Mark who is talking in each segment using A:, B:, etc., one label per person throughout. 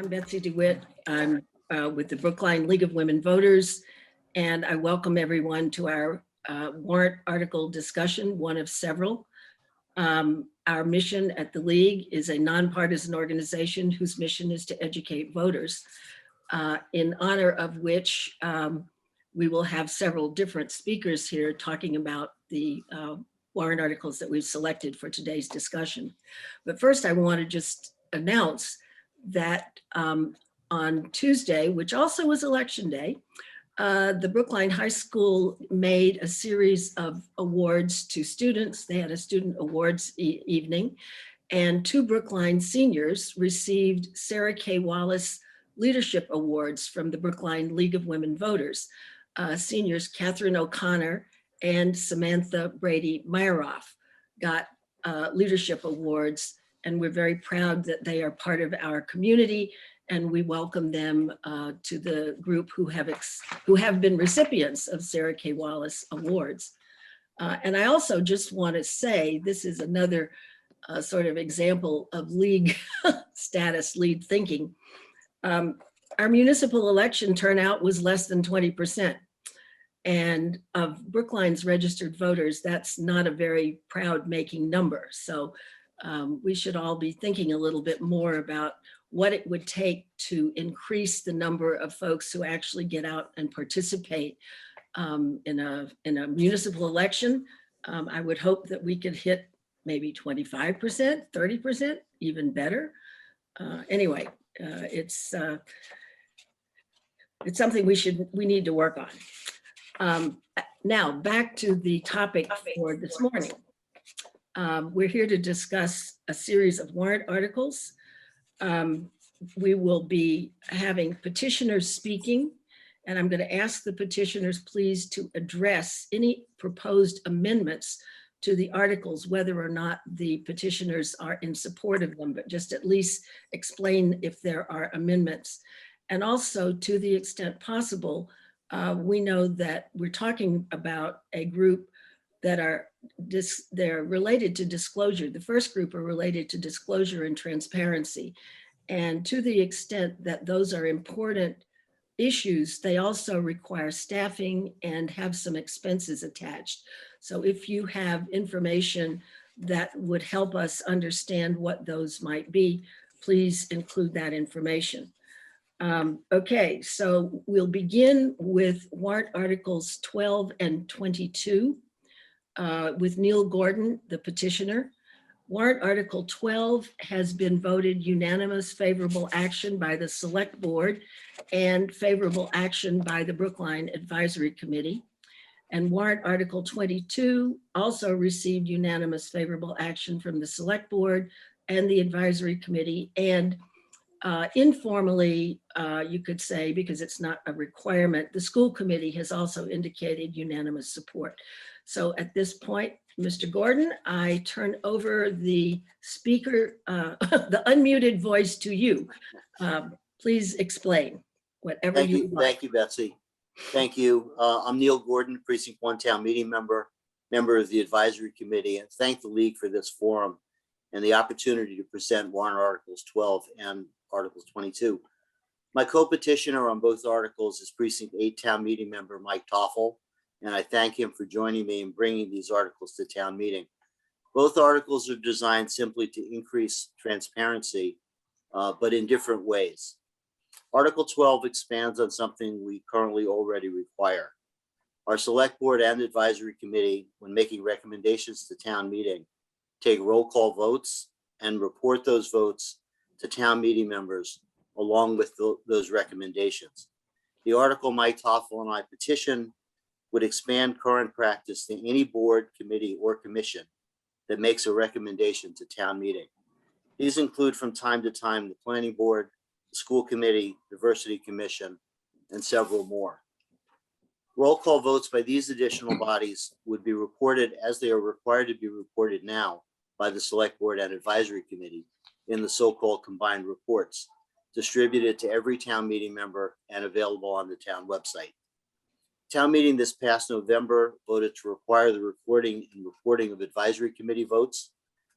A: I'm Betsy DeWitt. I'm with the Brookline League of Women Voters, and I welcome everyone to our warrant article discussion, one of several. Our mission at the League is a nonpartisan organization whose mission is to educate voters, in honor of which we will have several different speakers here talking about the warrant articles that we've selected for today's discussion. But first, I want to just announce that on Tuesday, which also was election day, the Brookline High School made a series of awards to students. They had a student awards evening, and two Brookline seniors received Sarah K. Wallace Leadership Awards from the Brookline League of Women Voters. Seniors Catherine O'Connor and Samantha Brady Myeroff got leadership awards, and we're very proud that they are part of our community, and we welcome them to the group who have been recipients of Sarah K. Wallace Awards. And I also just want to say, this is another sort of example of League status, lead thinking. Our municipal election turnout was less than 20%. And of Brookline's registered voters, that's not a very proud making number. So we should all be thinking a little bit more about what it would take to increase the number of folks who actually get out and participate in a municipal election. I would hope that we could hit maybe 25%, 30%, even better. Anyway, it's something we need to work on. Now back to the topic for this morning. We're here to discuss a series of warrant articles. We will be having petitioners speaking, and I'm going to ask the petitioners please to address any proposed amendments to the articles, whether or not the petitioners are in support of them, but just at least explain if there are amendments. And also, to the extent possible, we know that we're talking about a group that they're related to disclosure. The first group are related to disclosure and transparency. And to the extent that those are important issues, they also require staffing and have some expenses attached. So if you have information that would help us understand what those might be, please include that information. Okay, so we'll begin with warrant articles 12 and 22 with Neil Gordon, the petitioner. Warrant Article 12 has been voted unanimous favorable action by the Select Board and favorable action by the Brookline Advisory Committee. And Warrant Article 22 also received unanimous favorable action from the Select Board and the Advisory Committee. And informally, you could say, because it's not a requirement, the school committee has also indicated unanimous support. So at this point, Mr. Gordon, I turn over the speaker, the unmuted voice to you. Please explain whatever you like.
B: Thank you, Betsy. Thank you. I'm Neil Gordon, Precinct 1 Town Meeting member of the Advisory Committee, and thank the League for this forum and the opportunity to present warrant articles 12 and articles 22. My co-petitioner on both articles is Precinct 8 Town Meeting member Mike Toffel, and I thank him for joining me in bringing these articles to town meeting. Both articles are designed simply to increase transparency, but in different ways. Article 12 expands on something we currently already require. Our Select Board and Advisory Committee, when making recommendations to town meeting, take roll call votes and report those votes to town meeting members along with those recommendations. The article Mike Toffel and I petition would expand current practice to any board, committee, or commission that makes a recommendation to town meeting. These include from time to time the Planning Board, the School Committee, Diversity Commission, and several more. Roll call votes by these additional bodies would be reported as they are required to be reported now by the Select Board and Advisory Committee in the so-called combined reports, distributed to every town meeting member and available on the town website. Town meeting this past November voted to require the recording and reporting of Advisory Committee votes.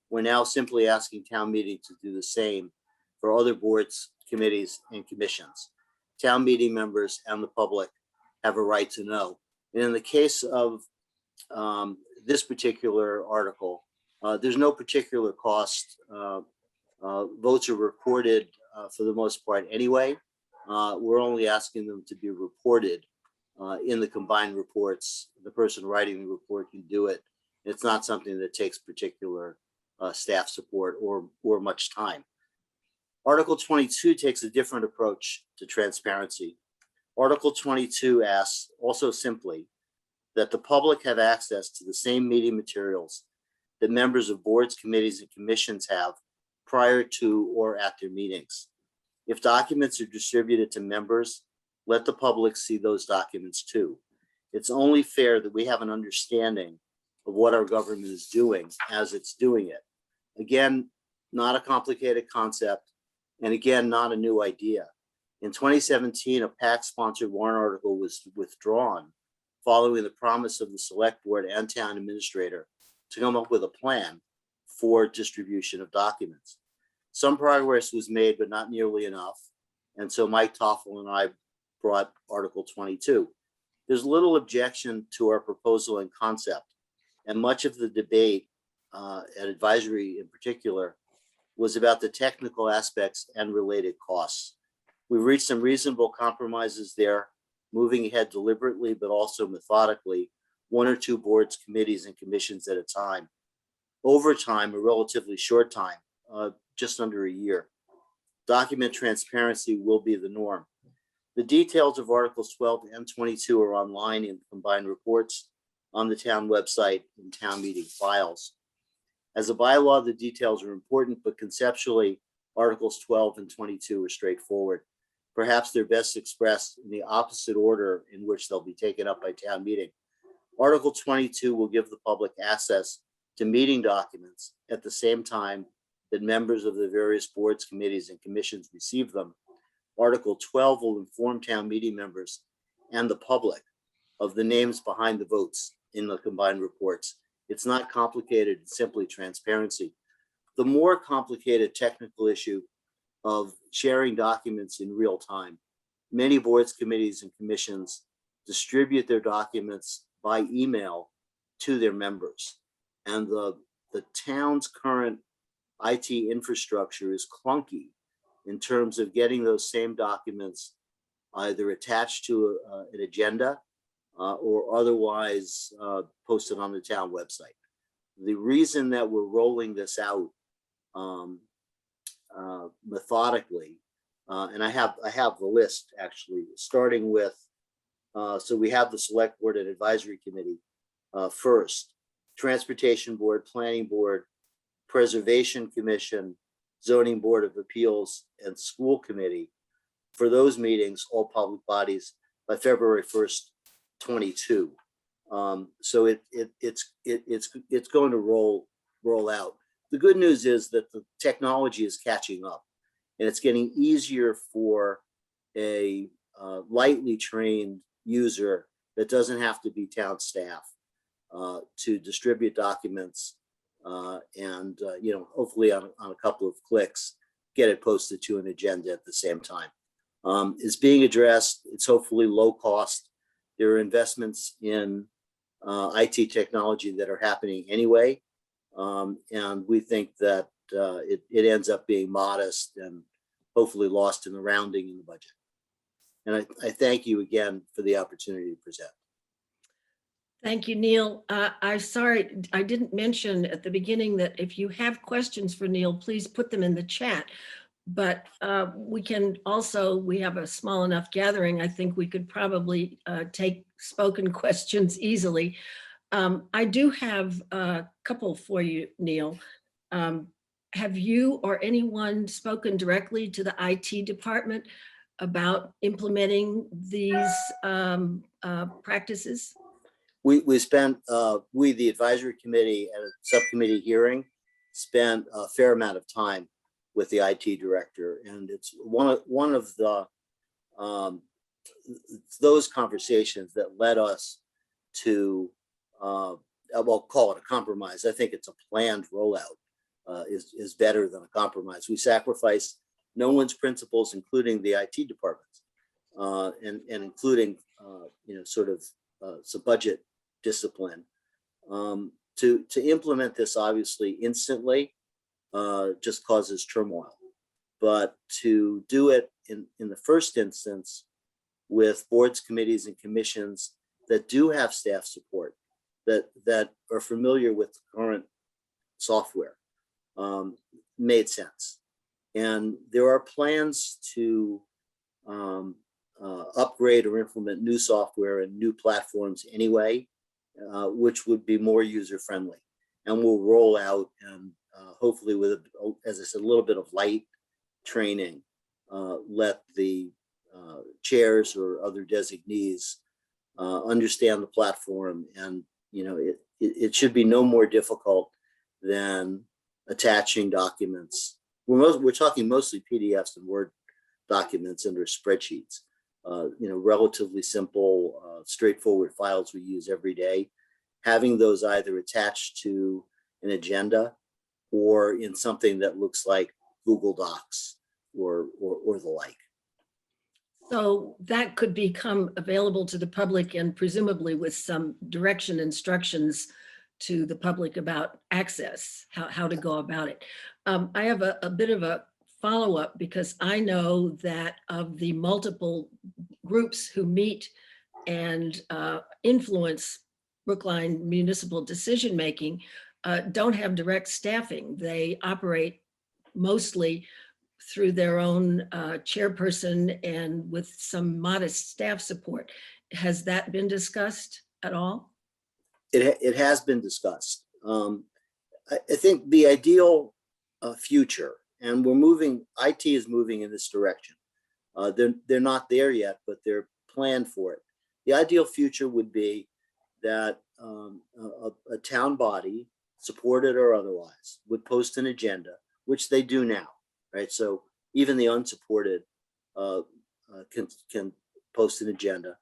B: We're now simply asking town meeting to do the same for other boards, committees, and commissions. Town meeting members and the public have a right to know. And in the case of this particular article, there's no particular cost. Votes are recorded for the most part anyway. We're only asking them to be reported in the combined reports. The person writing the report can do it. It's not something that takes particular staff support or much time. Article 22 takes a different approach to transparency. Article 22 asks also simply that the public have access to the same meeting materials that members of boards, committees, and commissions have prior to or at their meetings. If documents are distributed to members, let the public see those documents too. It's only fair that we have an understanding of what our government is doing as it's doing it. Again, not a complicated concept, and again, not a new idea. In 2017, a PAC-sponsored warrant article was withdrawn following the promise of the select board and town administrator to come up with a plan for distribution of documents. Some progress was made, but not nearly enough. And so Mike Toffel and I brought Article 22. There's little objection to our proposal and concept, and much of the debate at advisory in particular was about the technical aspects and related costs. We've reached some reasonable compromises there, moving ahead deliberately, but also methodically, one or two boards, committees, and commissions at a time. Over time, a relatively short time, just under a year. Document transparency will be the norm. The details of Articles 12 and 22 are online in combined reports on the town website and town meeting files. As a bylaw, the details are important, but conceptually, Articles 12 and 22 are straightforward. Perhaps they're best expressed in the opposite order in which they'll be taken up by town meeting. Article 22 will give the public access to meeting documents at the same time that members of the various boards, committees, and commissions receive them. Article 12 will inform town meeting members and the public of the names behind the votes in the combined reports. It's not complicated, it's simply transparency. The more complicated technical issue of sharing documents in real time. Many boards, committees, and commissions distribute their documents by email to their members. And the town's current IT infrastructure is clunky in terms of getting those same documents either attached to an agenda or otherwise posted on the town website. The reason that we're rolling this out methodically, and I have the list actually, starting with, so we have the select board and advisory committee first, transportation board, planning board, preservation commission, zoning board of appeals, and school committee. For those meetings, all public bodies by February 1st, 22. So it's going to roll out. The good news is that the technology is catching up, and it's getting easier for a lightly trained user that doesn't have to be town staff to distribute documents and hopefully on a couple of clicks, get it posted to an agenda at the same time. It's being addressed. It's hopefully low cost. There are investments in IT technology that are happening anyway. And we think that it ends up being modest and hopefully lost in the rounding in the budget. And I thank you again for the opportunity to present.
A: Thank you, Neil. I'm sorry, I didn't mention at the beginning that if you have questions for Neil, please put them in the chat. But we can also, we have a small enough gathering, I think we could probably take spoken questions easily. I do have a couple for you, Neil. Have you or anyone spoken directly to the IT department about implementing these practices?
B: We spent, the advisory committee at a subcommittee hearing, spent a fair amount of time with the IT director. And it's one of the, those conversations that led us to, I'll call it a compromise. I think it's a planned rollout is better than a compromise. We sacrificed no one's principals, including the IT departments, and including, sort of some budget discipline. To implement this obviously instantly just causes turmoil. But to do it in the first instance with boards, committees, and commissions that do have staff support, that are familiar with the current software, made sense. And there are plans to upgrade or implement new software and new platforms anyway, which would be more user-friendly, and will roll out, and hopefully with, as I said, a little bit of light training, let the chairs or other designees understand the platform. And it should be no more difficult than attaching documents. We're talking mostly PDFs and Word documents under spreadsheets. Relatively simple, straightforward files we use every day. Having those either attached to an agenda or in something that looks like Google Docs or the like.
A: So that could become available to the public, and presumably with some direction, instructions to the public about access, how to go about it. I have a bit of a follow-up, because I know that of the multiple groups who meet and influence Brookline municipal decision-making, don't have direct staffing. They operate mostly through their own chairperson and with some modest staff support. Has that been discussed at all?
B: It has been discussed. I think the ideal future, and IT is moving in this direction. They're not there yet, but they're planned for it. The ideal future would be that a town body, supported or otherwise, would post an agenda, which they do now, right? So even the unsupported can post an agenda.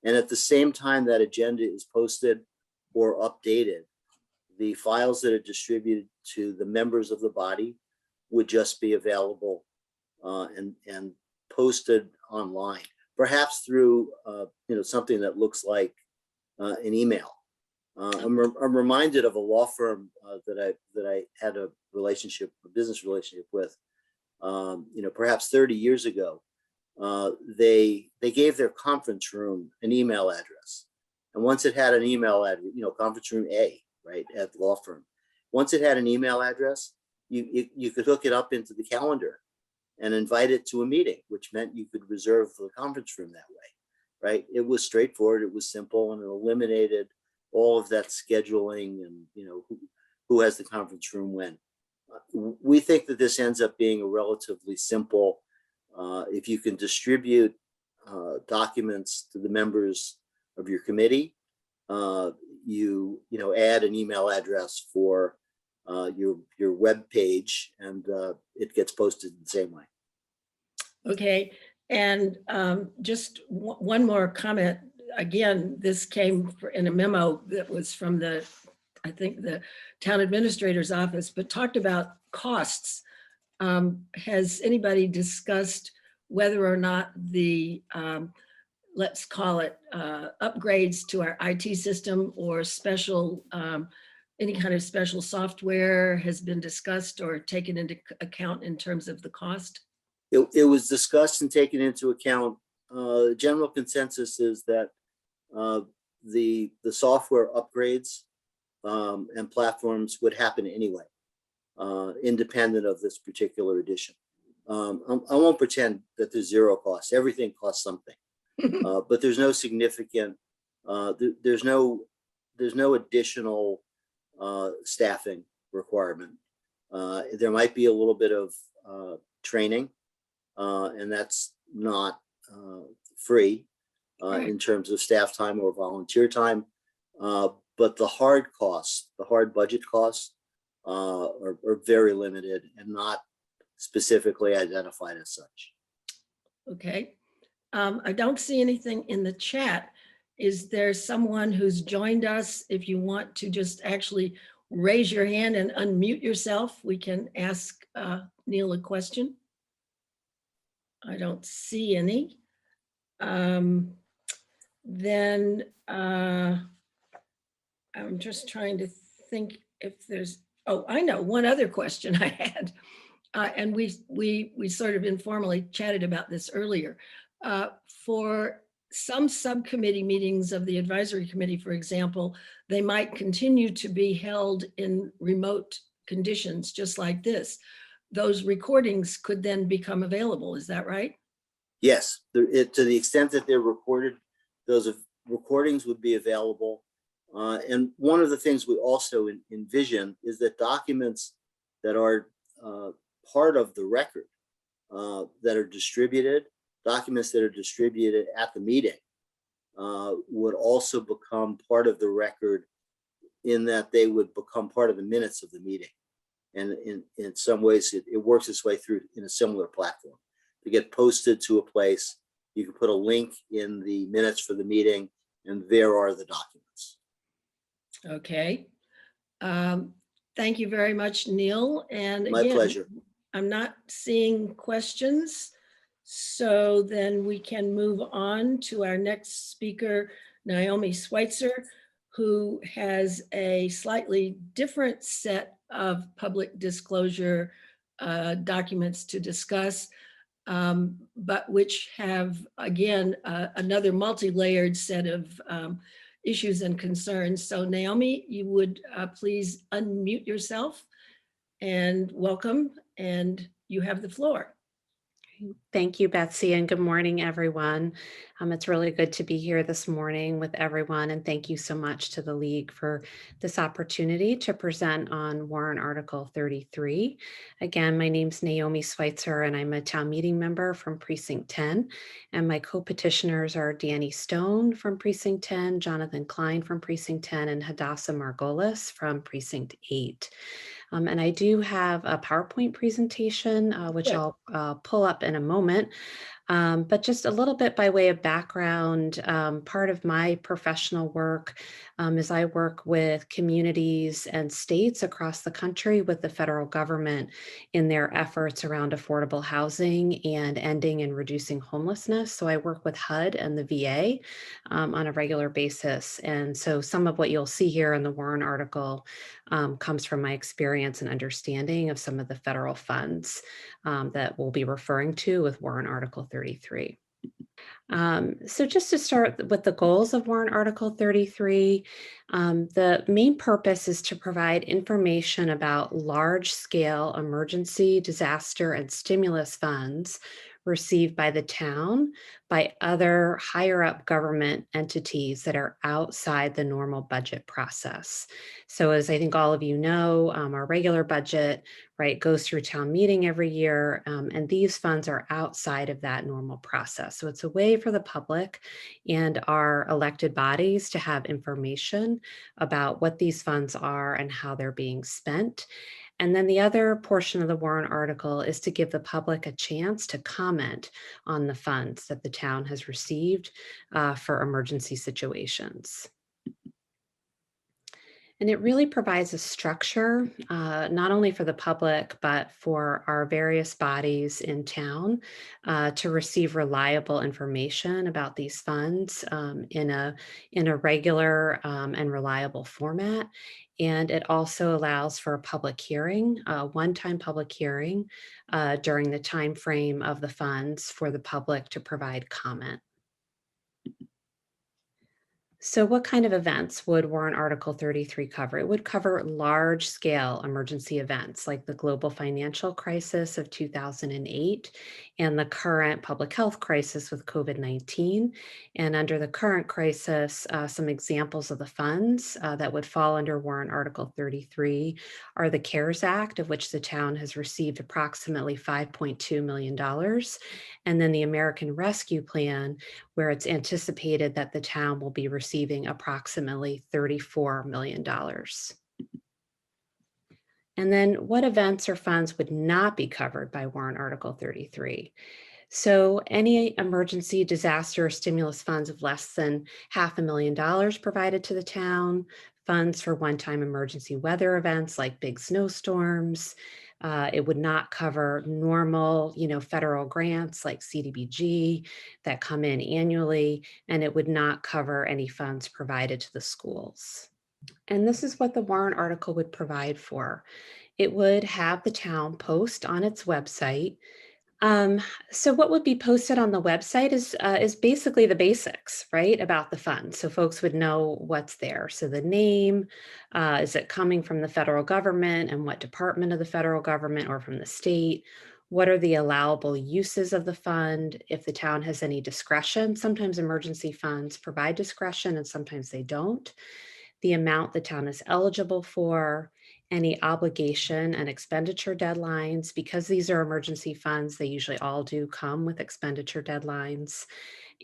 B: And at the same time that agenda is posted or updated, the files that are distributed to the members of the body would just be available and posted online, perhaps through something that looks like an email. I'm reminded of a law firm that I had a business relationship with. Perhaps 30 years ago, they gave their conference room an email address, and once it had an email address, conference room A, right, at the law firm. Once it had an email address, you could hook it up into the calendar and invite it to a meeting, which meant you could reserve the conference room that way, right? It was straightforward, it was simple, and it eliminated all of that scheduling and who has the conference room when. We think that this ends up being a relatively simple, if you can distribute documents to the members of your committee, you add an email address for your web page, and it gets posted the same way.
A: Okay, and just one more comment. Again, this came in a memo that was from I think the town administrator's office, but talked about costs. Has anybody discussed whether or not the, let's call it upgrades to our IT system or special, any kind of special software has been discussed or taken into account in terms of the cost?
B: It was discussed and taken into account. General consensus is that the software upgrades and platforms would happen anyway, independent of this particular edition. I won't pretend that there's zero cost. Everything costs something, but there's no significant. There's no additional staffing requirement. There might be a little bit of training, and that's not free in terms of staff time or volunteer time. But the hard costs, the hard budget costs, are very limited and not specifically identified as such.
A: Okay. I don't see anything in the chat. Is there someone who's joined us? If you want to just actually raise your hand and unmute yourself, we can ask Neil a question. I don't see any. Then I'm just trying to think if there's, oh, I know, one other question I had. And we sort of informally chatted about this earlier. For some subcommittee meetings of the advisory committee, for example, they might continue to be held in remote conditions, just like this. Those recordings could then become available. Is that right?
B: Yes, to the extent that they're recorded, those recordings would be available. And one of the things we also envision is that documents that are part of the record that are distributed, documents that are distributed at the meeting would also become part of the record, in that they would become part of the minutes of the meeting. And in some ways, it works its way through in a similar platform. To get posted to a place, you can put a link in the minutes for the meeting, and there are the documents.
A: Okay. Thank you very much, Neil. And
B: My
A: again,
B: pleasure.
A: I'm not seeing questions. So then we can move on to our next speaker, Naomi Schweitzer, who has a slightly different set of public disclosure documents to discuss, but which have, again, another multi-layered set of issues and concerns. So Naomi, you would please unmute yourself and welcome, and you have the floor.
C: Thank you, Betsy, and good morning, everyone. It's really good to be here this morning with everyone, and thank you so much to the League for this opportunity to present on Warrant Article 33. Again, my name's Naomi Schweitzer, and I'm a town meeting member from Precinct 10, and my co-petitioners are Danny Stone from Precinct 10, Jonathan Klein from Precinct 10, and Hadassah Margolis from Precinct 8. And I do have a PowerPoint presentation, which
A: Good.
C: I'll pull up in a moment. But just a little bit by way of background, part of my professional work is I work with communities and states across the country with the federal government in their efforts around affordable housing and ending and reducing homelessness. So I work with HUD and the VA on a regular basis. And so some of what you'll see here in the Warren article comes from my experience and understanding of some of the federal funds that we'll be referring to with Warrant Article 33. So just to start with the goals of Warrant Article 33, the main purpose is to provide information about large-scale emergency, disaster, and stimulus funds received by the town by other higher up government entities that are outside the normal budget process. So as I think all of you know, our regular budget, right, goes through town meeting every year, and these funds are outside of that normal process. So it's a way for the public and our elected bodies to have information about what these funds are and how they're being spent. And then the other portion of the Warrant article is to give the public a chance to comment on the funds that the town has received for emergency situations. And it really provides a structure, not only for the public, but for our various bodies in town to receive reliable information about these funds in a regular and reliable format. And it also allows for a public hearing, a one-time public hearing during the time frame of the funds for the public to provide comment. So what kind of events would Warrant Article 33 cover? It would cover large-scale emergency events like the global financial crisis of 2008 and the current public health crisis with COVID-19. And under the current crisis, some examples of the funds that would fall under Warrant Article 33 are the CARES Act, of which the town has received approximately $5.2 million, and then the American Rescue Plan, where it's anticipated that the town will be receiving approximately $34 million. And then what events or funds would not be covered by Warrant Article 33? So any emergency, disaster, or stimulus funds of less than $500,000 provided to the town, funds for one-time emergency weather events like big snowstorms, It would not cover normal, federal grants like CDBG that come in annually, and it would not cover any funds provided to the schools. And this is what the warrant article would provide for. It would have the town post on its website. So what would be posted on the website is basically the basics, right, about the fund. So folks would know what's there. So the name, is it coming from the federal government, and what department of the federal government or from the state? What are the allowable uses of the fund? If the town has any discretion, sometimes emergency funds provide discretion and sometimes they don't. The amount the town is eligible for, any obligation and expenditure deadlines. Because these are emergency funds, they usually all do come with expenditure deadlines.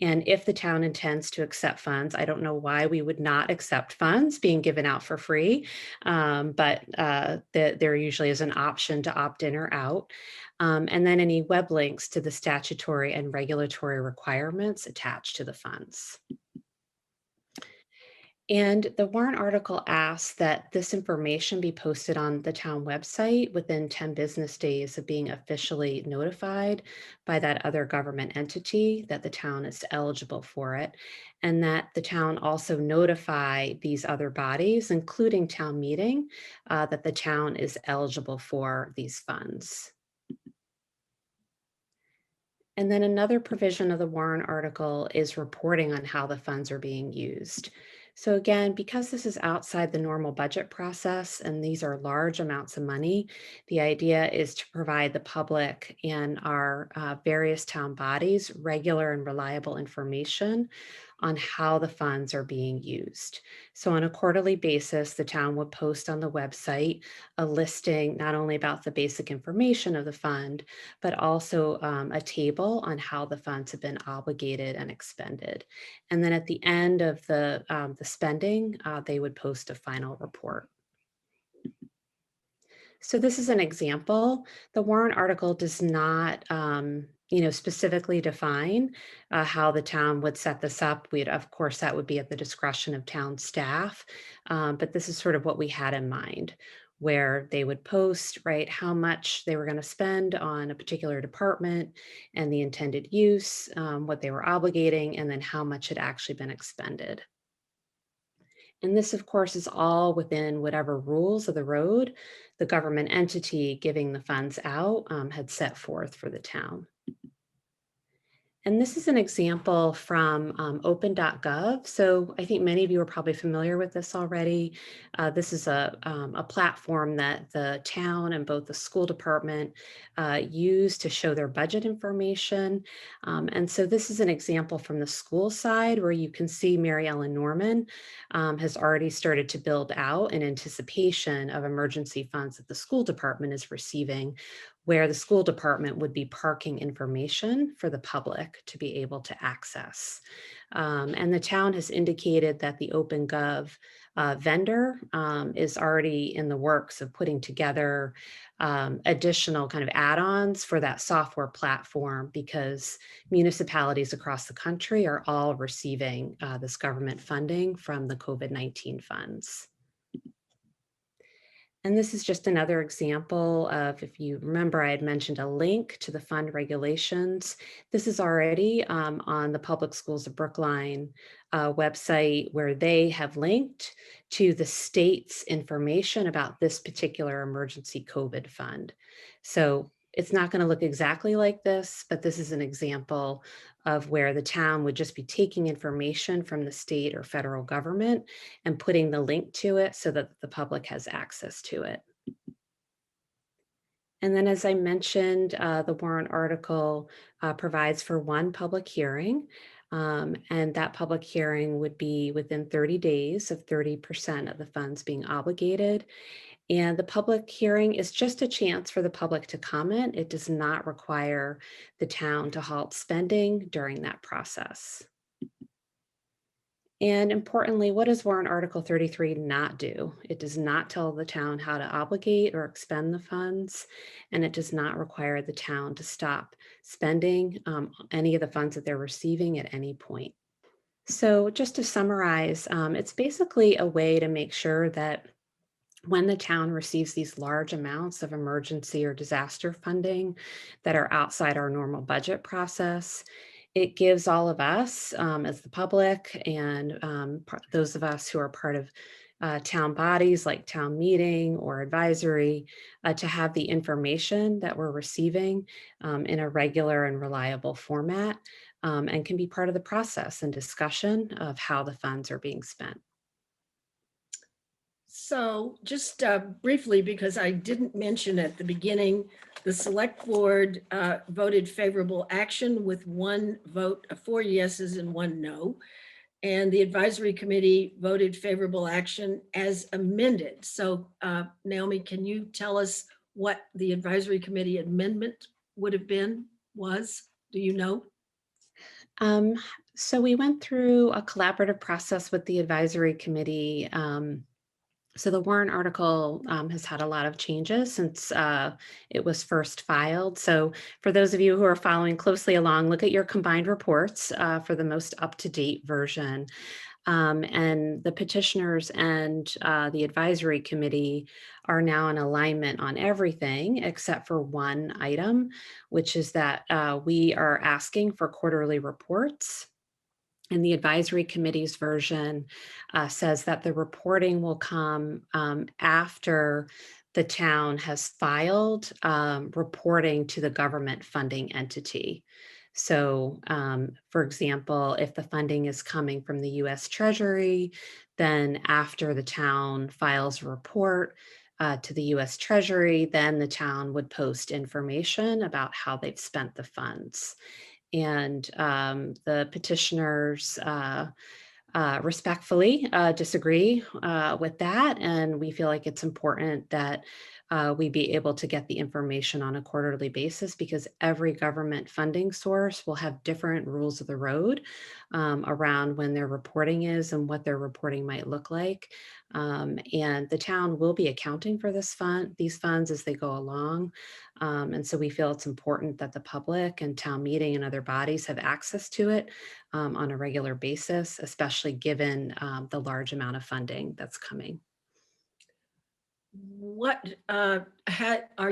C: And if the town intends to accept funds, I don't know why we would not accept funds being given out for free, but there usually is an option to opt in or out. And then any web links to the statutory and regulatory requirements attached to the funds. And the warrant article asks that this information be posted on the town website within 10 business days of being officially notified by that other government entity that the town is eligible for it, and that the town also notify these other bodies, including town meeting, that the town is eligible for these funds. And then another provision of the warrant article is reporting on how the funds are being used. So again, because this is outside the normal budget process and these are large amounts of money, the idea is to provide the public and our various town bodies regular and reliable information on how the funds are being used. So on a quarterly basis, the town would post on the website a listing not only about the basic information of the fund, but also a table on how the funds have been obligated and expended. And then at the end of the spending, they would post a final report. So this is an example. The warrant article does not, specifically define how the town would set this up. Of course, that would be at the discretion of town staff, but this is sort of what we had in mind, where they would post, right, how much they were going to spend on a particular department and the intended use, what they were obligating, and then how much had actually been expended. And this, of course, is all within whatever rules of the road the government entity giving the funds out had set forth for the town. And this is an example from open.gov. So I think many of you are probably familiar with this already. This is a platform that the town and both the school department use to show their budget information. And so this is an example from the school side where you can see Mary Ellen Norman has already started to build out in anticipation of emergency funds that the school department is receiving, where the school department would be parking information for the public to be able to access. And the town has indicated that the OpenGov vendor is already in the works of putting together additional kind of add-ons for that software platform, because municipalities across the country are all receiving this government funding from the COVID-19 funds. And this is just another example of, if you remember, I had mentioned a link to the fund regulations. This is already on the Public Schools of Brookline website, where they have linked to the state's information about this particular emergency COVID fund. So it's not going to look exactly like this, but this is an example of where the town would just be taking information from the state or federal government and putting the link to it so that the public has access to it. And then, as I mentioned, the warrant article provides for one public hearing, and that public hearing would be within 30 days of 30% of the funds being obligated. And the public hearing is just a chance for the public to comment. It does not require the town to halt spending during that process. And importantly, what does warrant article 33 not do? It does not tell the town how to obligate or expend the funds, and it does not require the town to stop spending any of the funds that they're receiving at any point. So just to summarize, it's basically a way to make sure that when the town receives these large amounts of emergency or disaster funding that are outside our normal budget process, it gives all of us as the public and those of us who are part of town bodies like town meeting or advisory to have the information that we're receiving in a regular and reliable format and can be part of the process and discussion of how the funds are being spent.
A: So just briefly, because I didn't mention at the beginning, the select board voted favorable action with 1 vote, 4 yeses and 1 no. And the advisory committee voted favorable action as amended. So Naomi, can you tell us what the advisory committee amendment would have been, do you know?
C: Um, so we went through a collaborative process with the advisory committee. So the warrant article has had a lot of changes since it was first filed. So for those of you who are following closely along, look at your combined reports for the most up-to-date version. And the petitioners and the advisory committee are now in alignment on everything except for one item, which is that we are asking for quarterly reports. And the advisory committee's version says that the reporting will come after the town has filed reporting to the government funding entity. So, for example, if the funding is coming from the US Treasury, then after the town files a report to the US Treasury, then the town would post information about how they've spent the funds. And the petitioners respectfully disagree with that. And we feel like it's important that we be able to get the information on a quarterly basis because every government funding source will have different rules of the road around when their reporting is and what their reporting might look like. And the town will be accounting for these funds as they go along. And so we feel it's important that the public and town meeting and other bodies have access to it on a regular basis, especially given the large amount of funding that's coming.
A: What are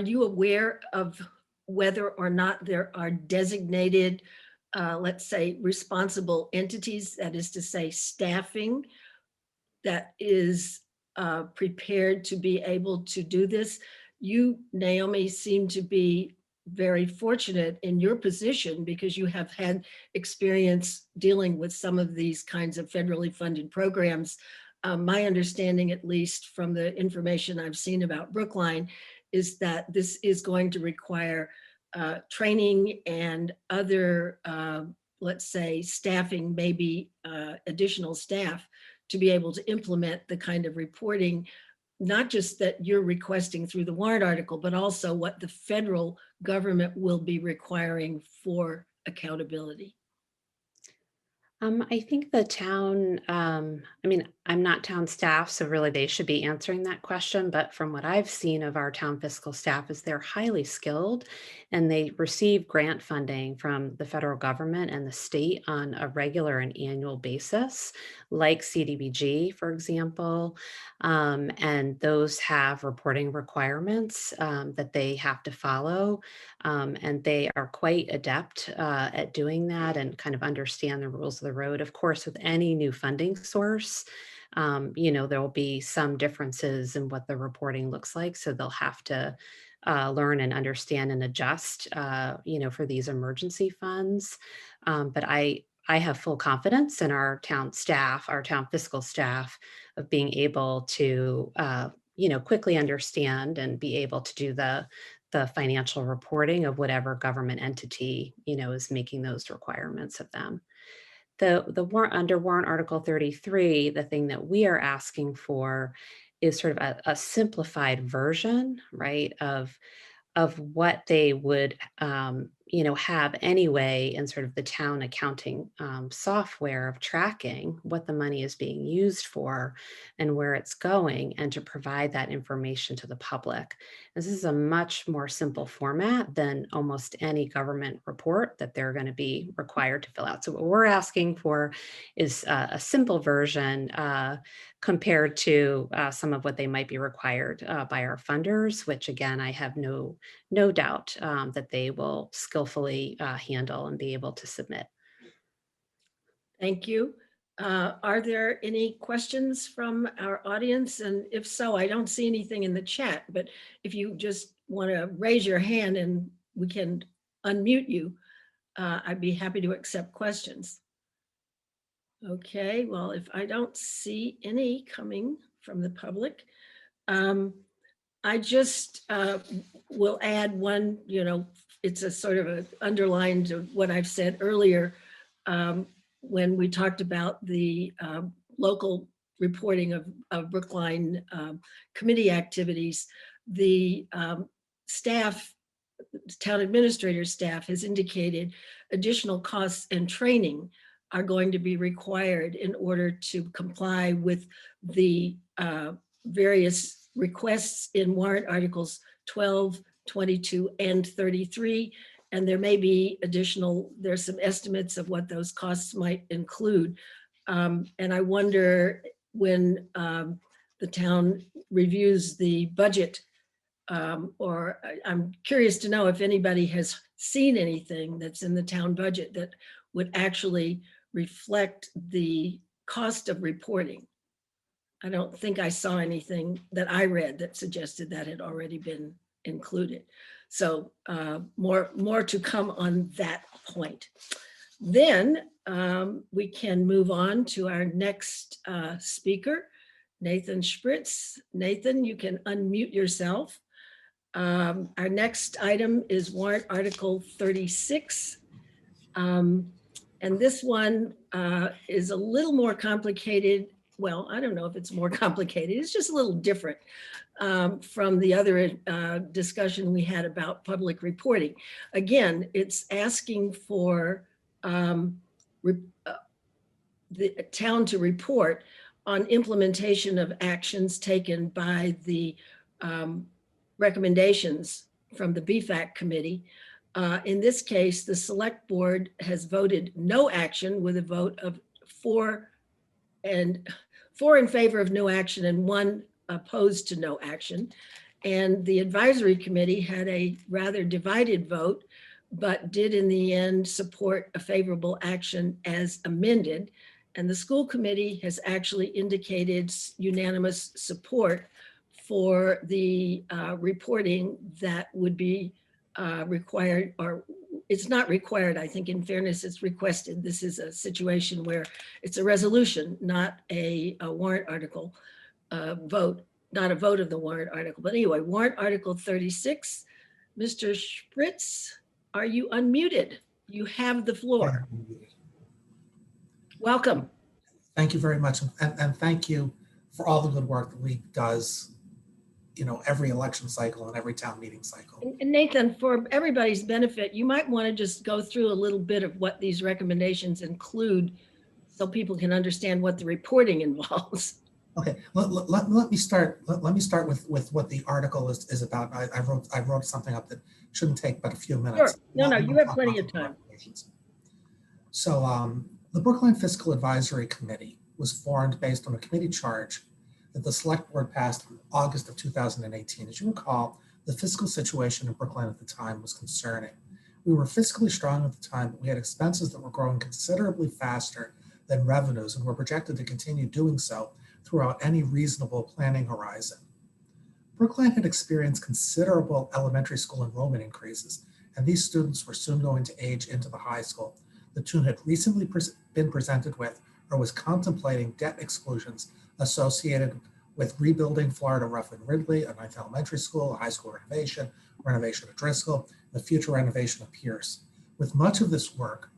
A: you aware of whether or not there are designated, let's say, responsible entities, that is to say, staffing that is prepared to be able to do this? You, Naomi, seem to be very fortunate in your position because you have had experience dealing with some of these kinds of federally funded programs. My understanding, at least from the information I've seen about Brookline, is that this is going to require training and other, let's say, staffing, maybe additional staff to be able to implement the kind of reporting, not just that you're requesting through the warrant article, but also what the federal government will be requiring for accountability.
C: I think the town, I mean, I'm not town staff, so really they should be answering that question. But from what I've seen of our town fiscal staff is they're highly skilled and they receive grant funding from the federal government and the state on a regular and annual basis, like CDBG, for example. And those have reporting requirements that they have to follow. And they are quite adept at doing that and kind of understand the rules of the road. Of course, with any new funding source, there will be some differences in what the reporting looks like. So they'll have to learn and understand and adjust, for these emergency funds. But I have full confidence in our town staff, our town fiscal staff, of being able to, quickly understand and be able to do the financial reporting of whatever government entity, is making those requirements of them. The warrant under warrant article 33, the thing that we are asking for is sort of a simplified version, right, of what they would have anyway in sort of the town accounting software of tracking what the money is being used for and where it's going, and to provide that information to the public. This is a much more simple format than almost any government report that they're going to be required to fill out. So what we're asking for is a simple version compared to some of what they might be required by our funders, which again, I have no doubt that they will skillfully handle and be able to submit.
A: Thank you. Are there any questions from our audience? And if so, I don't see anything in the chat, but if you just want to raise your hand and we can unmute you, I'd be happy to accept questions. Okay, well, if I don't see any coming from the public, I just will add one, it's a sort of a underline to what I've said earlier when we talked about the local reporting of Brookline committee activities. The staff, town administrator staff has indicated additional costs and training are going to be required in order to comply with the various requests in warrant articles 12, 22, and 33. And there may be there's some estimates of what those costs might include. And I wonder when the town reviews the budget, or I'm curious to know if anybody has seen anything that's in the town budget that would actually reflect the cost of reporting. I don't think I saw anything that I read that suggested that had already been included. So more to come on that point. Then we can move on to our next speaker, Nathan Spritz. Nathan, you can unmute yourself. Our next item is warrant article 36. And this one is a little more complicated. Well, I don't know if it's more complicated. It's just a little different from the other discussion we had about public reporting. Again, it's asking for the town to report on implementation of actions taken by the recommendations from the BFAC committee. In this case, the select board has voted no action with a vote of 4 in favor of no action and 1 opposed to no action. And the advisory committee had a rather divided vote, but did in the end support a favorable action as amended. And the school committee has actually indicated unanimous support for the reporting that would be required, or it's not required. I think in fairness, it's requested. This is a situation where it's a resolution, not a warrant article vote, not a vote of the warrant article. But anyway, warrant article 36. Mr. Spritz, are you unmuted? You have the floor. Welcome.
D: Thank you very much. And thank you for all the good work the league does, every election cycle and every town meeting cycle.
A: And Nathan, for everybody's benefit, you might want to just go through a little bit of what these recommendations include so people can understand what the reporting involves.
D: Okay, let me start. Let me start with what the article is about. I wrote something up that shouldn't take but a few minutes.
A: Sure. No, you have plenty of time.
D: So the Brookline Fiscal Advisory Committee was formed based on a committee charge that the select board passed in August of 2018. As you recall, the fiscal situation in Brookline at the time was concerning. We were fiscally strong at the time, but we had expenses that were growing considerably faster than revenues and were projected to continue doing so throughout any reasonable planning horizon. Brookline had experienced considerable elementary school enrollment increases, and these students were soon going to age into the high school. The town had recently been presented with or was contemplating debt exclusions associated with rebuilding Florida Ruffin Ridley, a 9th elementary school, a high school renovation at Driscoll, the future renovation of Pierce. With much of this work,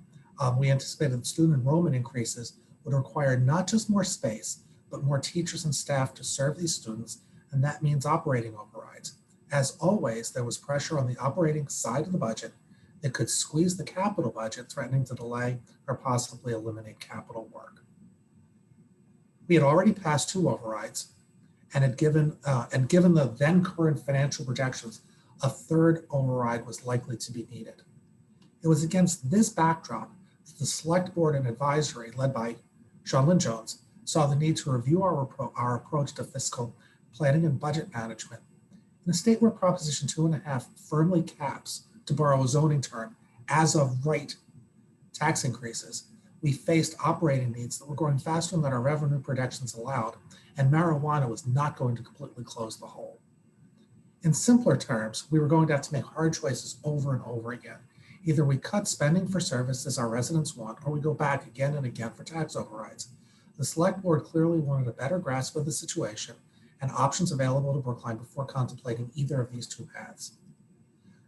D: we anticipated that student enrollment increases would require not just more space, but more teachers and staff to serve these students, and that means operating overrides. As always, there was pressure on the operating side of the budget, It could squeeze the capital budget, threatening to delay or possibly eliminate capital work. We had already passed 2 overrides and given the then current financial projections, a 3rd override was likely to be needed. It was against this backdrop that the Select Board and Advisory, led by Sean Jones, saw the need to review our approach to fiscal planning and budget management. In a state where Proposition 2.5 firmly caps, to borrow a zoning term, as of right tax increases, we faced operating needs that were growing faster than our revenue projections allowed, and marijuana was not going to completely close the hole. In simpler terms, we were going to have to make hard choices over and over again. Either we cut spending for services our residents want, or we go back again and again for tax overrides. The Select Board clearly wanted a better grasp of the situation and options available to Brookline before contemplating either of these 2 paths.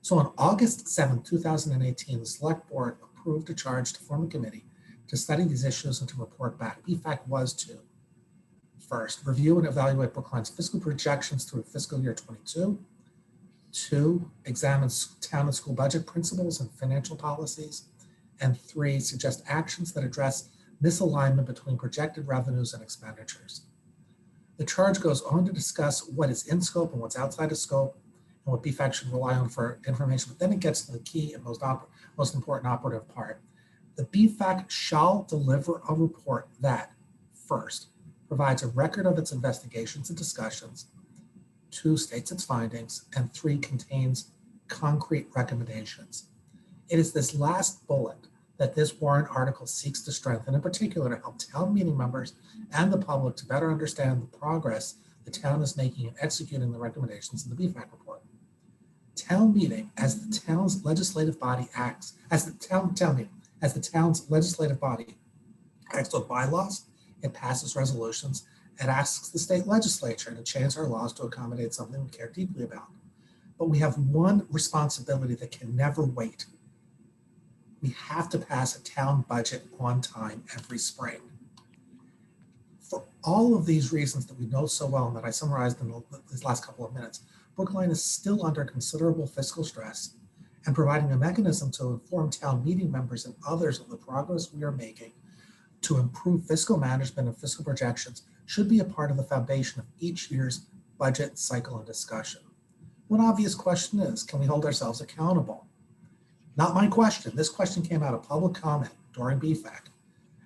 D: So on August 7, 2018, the Select Board approved a charge to form a committee to study these issues and to report back. BFAC was to, first, review and evaluate Brookline's fiscal projections through fiscal year 22, 2, examine town and school budget principles and financial policies, and 3, suggest actions that address misalignment between projected revenues and expenditures. The charge goes on to discuss what is in scope and what's outside of scope, and what BFAC should rely on for information. But then it gets to the key and most important operative part. The BFAC shall deliver a report that, first, provides a record of its investigations and discussions, 2, states its findings, and 3, contains concrete recommendations. It is this last bullet that this warrant article seeks to strengthen, in particular to help town meeting members and the public to better understand the progress the town is making in executing the recommendations in the BFAC report. Town meeting, as the town's legislative body acts, as the town's legislative body acts with bylaws, it passes resolutions, it asks the state legislature to change our laws to accommodate something we care deeply about. But we have one responsibility that can never wait. We have to pass a town budget on time every spring. For all of these reasons that we know so well and that I summarized in these last couple of minutes, Brookline is still under considerable fiscal stress, and providing a mechanism to inform town meeting members and others of the progress we are making to improve fiscal management and fiscal projections should be a part of the foundation of each year's budget cycle and discussion. One obvious question is, can we hold ourselves accountable? Not my question. This question came out of public comment during BFAC,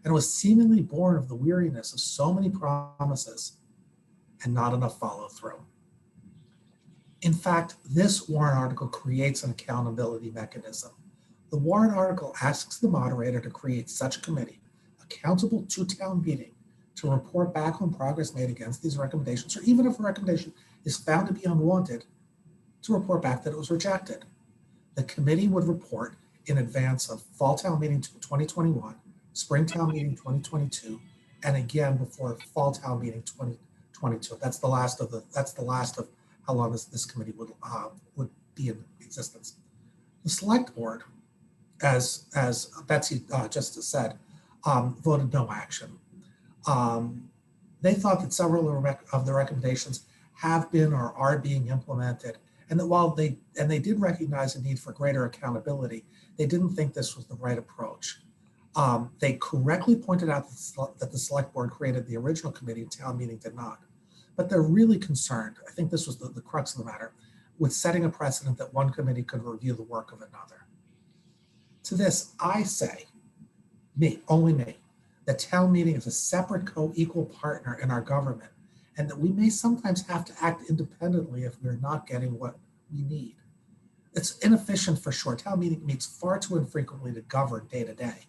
D: and was seemingly born of the weariness of so many promises and not enough follow through. In fact, this warrant article creates an accountability mechanism. The warrant article asks the moderator to create such a committee, accountable to town meeting, to report back on progress made against these recommendations, or even if a recommendation is found to be unwanted, to report back that it was rejected. The committee would report in advance of Fall Town Meeting 2021, Spring Town Meeting 2022, and again before Fall Town Meeting 2022. That's the last of how long this committee would be in existence. The Select Board, as Betsy just said, voted no action. They thought that several of the recommendations have been or are being implemented, and that while they did recognize a need for greater accountability, they didn't think this was the right approach. They correctly pointed out that the Select Board created the original committee and town meeting did not. But they're really concerned, I think this was the crux of the matter, with setting a precedent that one committee could review the work of another. To this, I say, only me, that town meeting is a separate co-equal partner in our government, and that we may sometimes have to act independently if we're not getting what we need. It's inefficient for sure. Town meeting meets far too infrequently to govern day to day.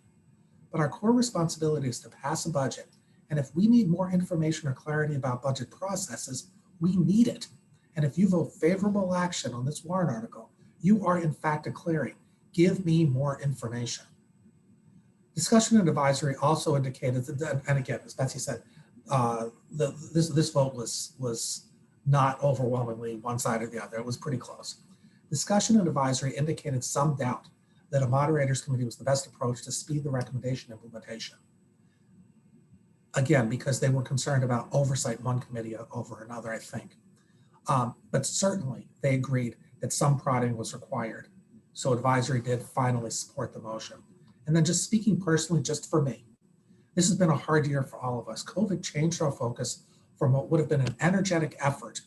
D: But our core responsibility is to pass a budget. And if we need more information or clarity about budget processes, we need it. And if you vote favorable action on this warrant article, you are in fact declaring, give me more information. Discussion and advisory also indicated that, and again, as Betsy said, this vote was not overwhelmingly one side or the other. It was pretty close. Discussion and advisory indicated some doubt that a moderator's committee was the best approach to speed the recommendation implementation. Again, because they were concerned about oversight one committee over another, I think. But certainly they agreed that some prodding was required So advisory did finally support the motion. And then just speaking personally, just for me, this has been a hard year for all of us. COVID changed our focus from what would have been an energetic effort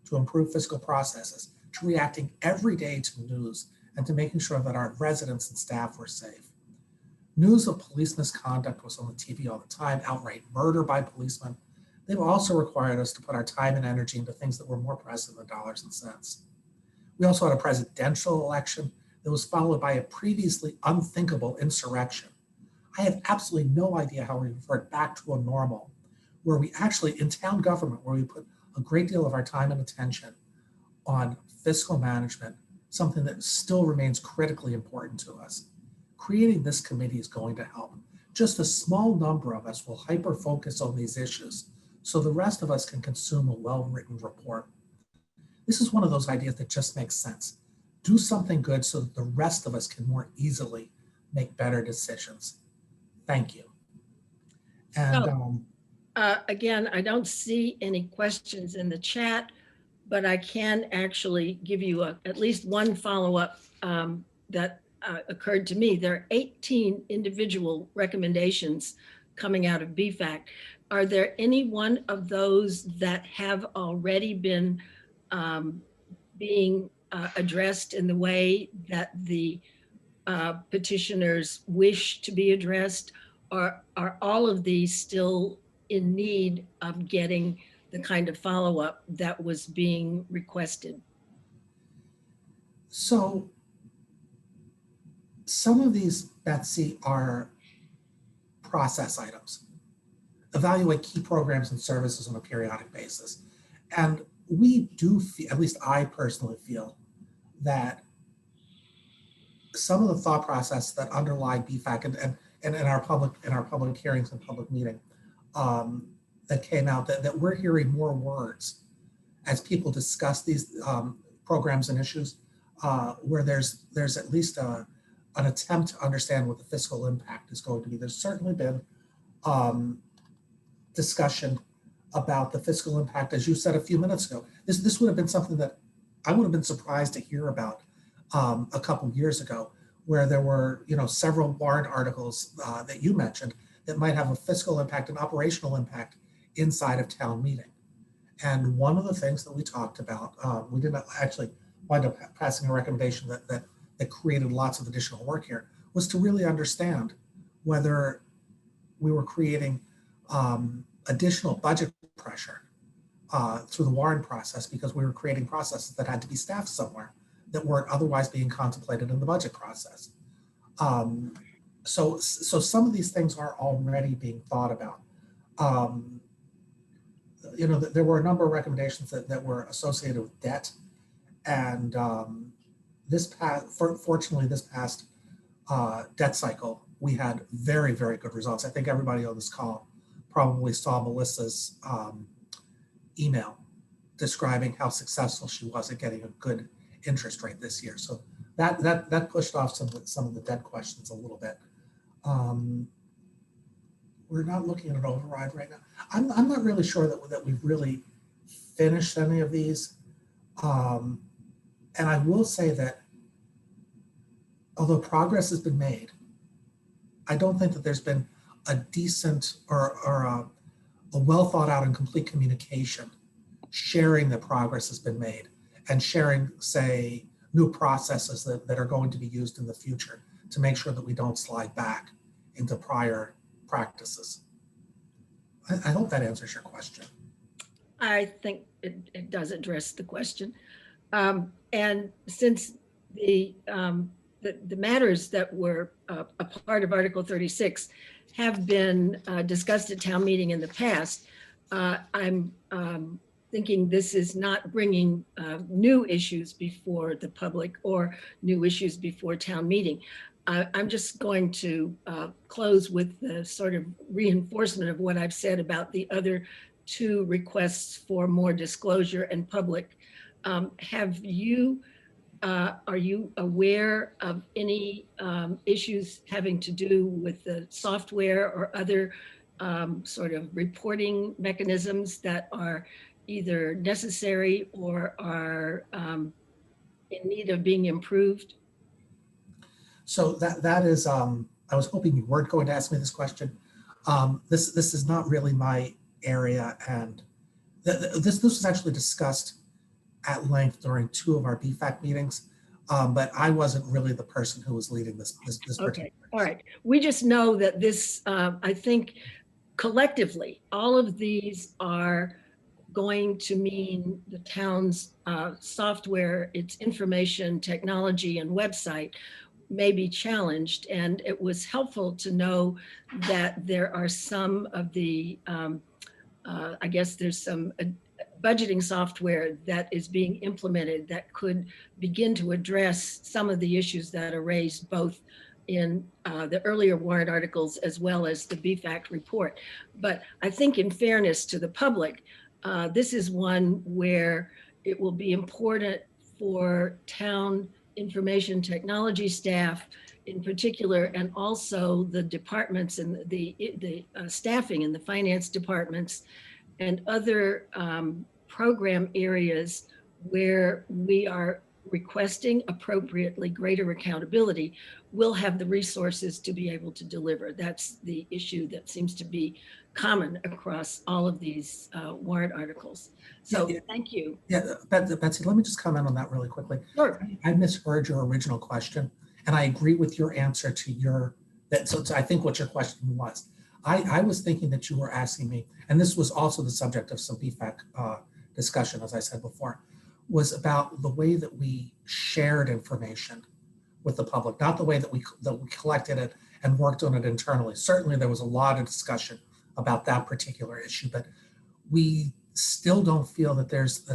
D: to improve fiscal processes to reacting every day to news and to making sure that our residents and staff were safe. News of police misconduct was on the TV all the time, outright murder by policemen. They've also required us to put our time and energy into things that were more pressing than dollars and cents. We also had a presidential election that was followed by a previously unthinkable insurrection. I have absolutely no idea how we revert back to a normal where we actually, in town government, where we put a great deal of our time and attention on fiscal management, something that still remains critically important to us. Creating this committee is going to help. Just a small number of us will hyper-focus on these issues so the rest of us can consume a well-written report. This is one of those ideas that just makes sense. Do something good so that the rest of us can more easily make better decisions. Thank you. And
A: Again, I don't see any questions in the chat, but I can actually give you at least one follow-up that occurred to me. There are 18 individual recommendations coming out of BFAC. Are there any one of those that have already been being addressed in the way that the petitioners wish to be addressed? Or are all of these still in need of getting the kind of follow-up that was being requested?
D: so some of these, Betsy, are process items. Evaluate key programs and services on a periodic basis. And we do feel, at least I personally feel, that some of the thought process that underlie BFAC and in our public hearings and public meeting that came out, that we're hearing more words as people discuss these programs and issues where there's at least an attempt to understand what the fiscal impact is going to be. There's certainly been discussion about the fiscal impact, as you said a few minutes ago. This would have been something that I would have been surprised to hear about a couple years ago, where there were several warrant articles that you mentioned that might have a fiscal impact and operational impact inside of town meeting. And one of the things that we talked about, we didn't actually wind up passing a recommendation that created lots of additional work here, was to really understand whether we were creating additional budget pressure through the warrant process because we were creating processes that had to be staffed somewhere that weren't otherwise being contemplated in the budget process. So some of these things are already being thought about. There were a number of recommendations that were associated with debt, and fortunately this past debt cycle, we had very, very good results. I think everybody on this call probably saw Melissa's email describing how successful she was at getting a good interest rate this year. So that pushed off some of the debt questions a little bit. We're not looking at an override right now. I'm not really sure that we've really finished any of these. And I will say that although progress has been made, I don't think that there's been a decent or a well thought out and complete communication sharing that progress has been made and sharing, say, new processes that are going to be used in the future to make sure that we don't slide back into prior practices. I hope that answers your question.
A: I think it does address the question. And since the matters that were a part of Article 36 have been discussed at town meeting in the past, I'm thinking this is not bringing new issues before the public or new issues before town meeting. I'm just going to close with the sort of reinforcement of what I've said about the other two requests for more disclosure and public. Are you aware of any issues having to do with the software or other sort of reporting mechanisms that are either necessary or are in need of being improved?
D: So that is, I was hoping you weren't going to ask me this question. This is not really my area, and this was actually discussed at length during 2 of our BFAC meetings, but I wasn't really the person who was leading this
A: Okay,
D: particular.
A: all right. We just know that this, I think collectively, all of these are going to mean the town's software, its information technology and website may be challenged. And it was helpful to know that there are some of the, I guess there's some budgeting software that is being implemented that could begin to address some of the issues that are raised both in the earlier warrant articles as well as the BFAC report. But I think in fairness to the public, this is one where it will be important for town information technology staff in particular, and also the departments and the staffing in the finance departments and other program areas where we are requesting appropriately greater accountability, will have the resources to be able to deliver. That's the issue that seems to be common across all of these warrant articles. So thank you.
D: Yeah, Betsy, let me just comment on that really quickly.
A: Sure.
D: I misheard your original question, and I agree with your answer to your, so I think what your question was. I was thinking that you were asking me, and this was also the subject of some BFAC discussion, as I said before, was about the way that we shared information with the public, not the way that we collected it and worked on it internally. Certainly there was a lot of discussion about that particular issue, but we still don't feel that there's,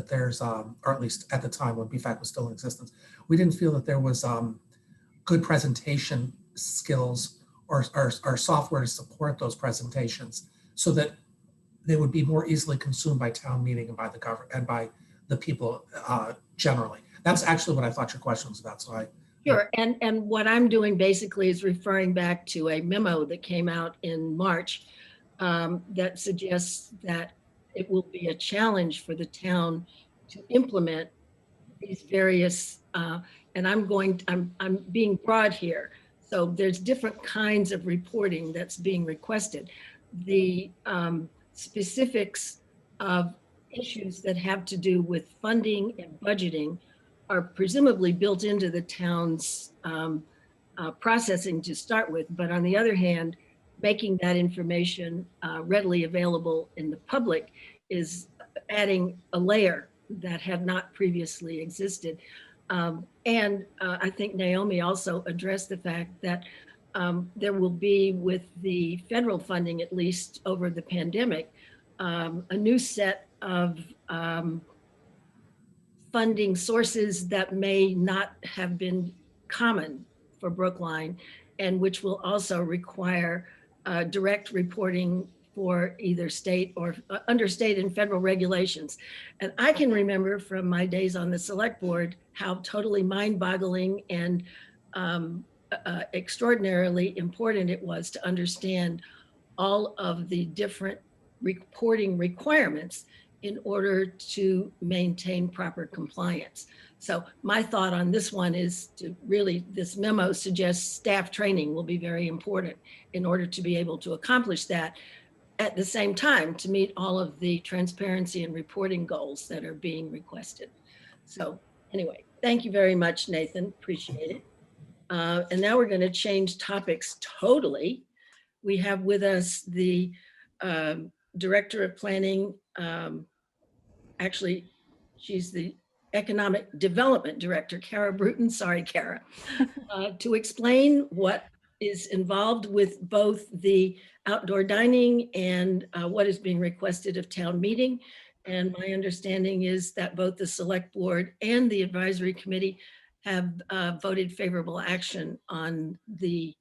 D: or at least at the time when BFAC was still in existence, we didn't feel that there was good presentation skills or software to support those presentations so that they would be more easily consumed by town meeting and by the government and by the people generally. That's actually what I thought your question was about. So
A: Sure, and what I'm doing basically is referring back to a memo that came out in March that suggests that it will be a challenge for the town to implement these various, and I'm being broad here. So there's different kinds of reporting that's being requested. The specifics of issues that have to do with funding and budgeting are presumably built into the town's processing to start with. But on the other hand, making that information readily available in the public is adding a layer that had not previously existed. And I think Naomi also addressed the fact that there will be, with the federal funding, at least over the pandemic, a new set of funding sources that may not have been common for Brookline, and which will also require direct reporting for either state or under state and federal regulations. And I can remember from my days on the select board how totally mind-boggling and extraordinarily important it was to understand all of the different reporting requirements in order to maintain proper compliance. So my thought on this one is to really, this memo suggests staff training will be very important in order to be able to accomplish that, at the same time to meet all of the transparency and reporting goals that are being requested. So anyway, thank you very much, Nathan, appreciate it. And now we're going to change topics totally. We have with us the Director of Planning. Actually, she's the Economic Development Director, Kara Bruton. Sorry, Kara. To explain what is involved with both the outdoor dining and what is being requested of town meeting. And my understanding is that both the select board and the advisory committee have voted favorable action on the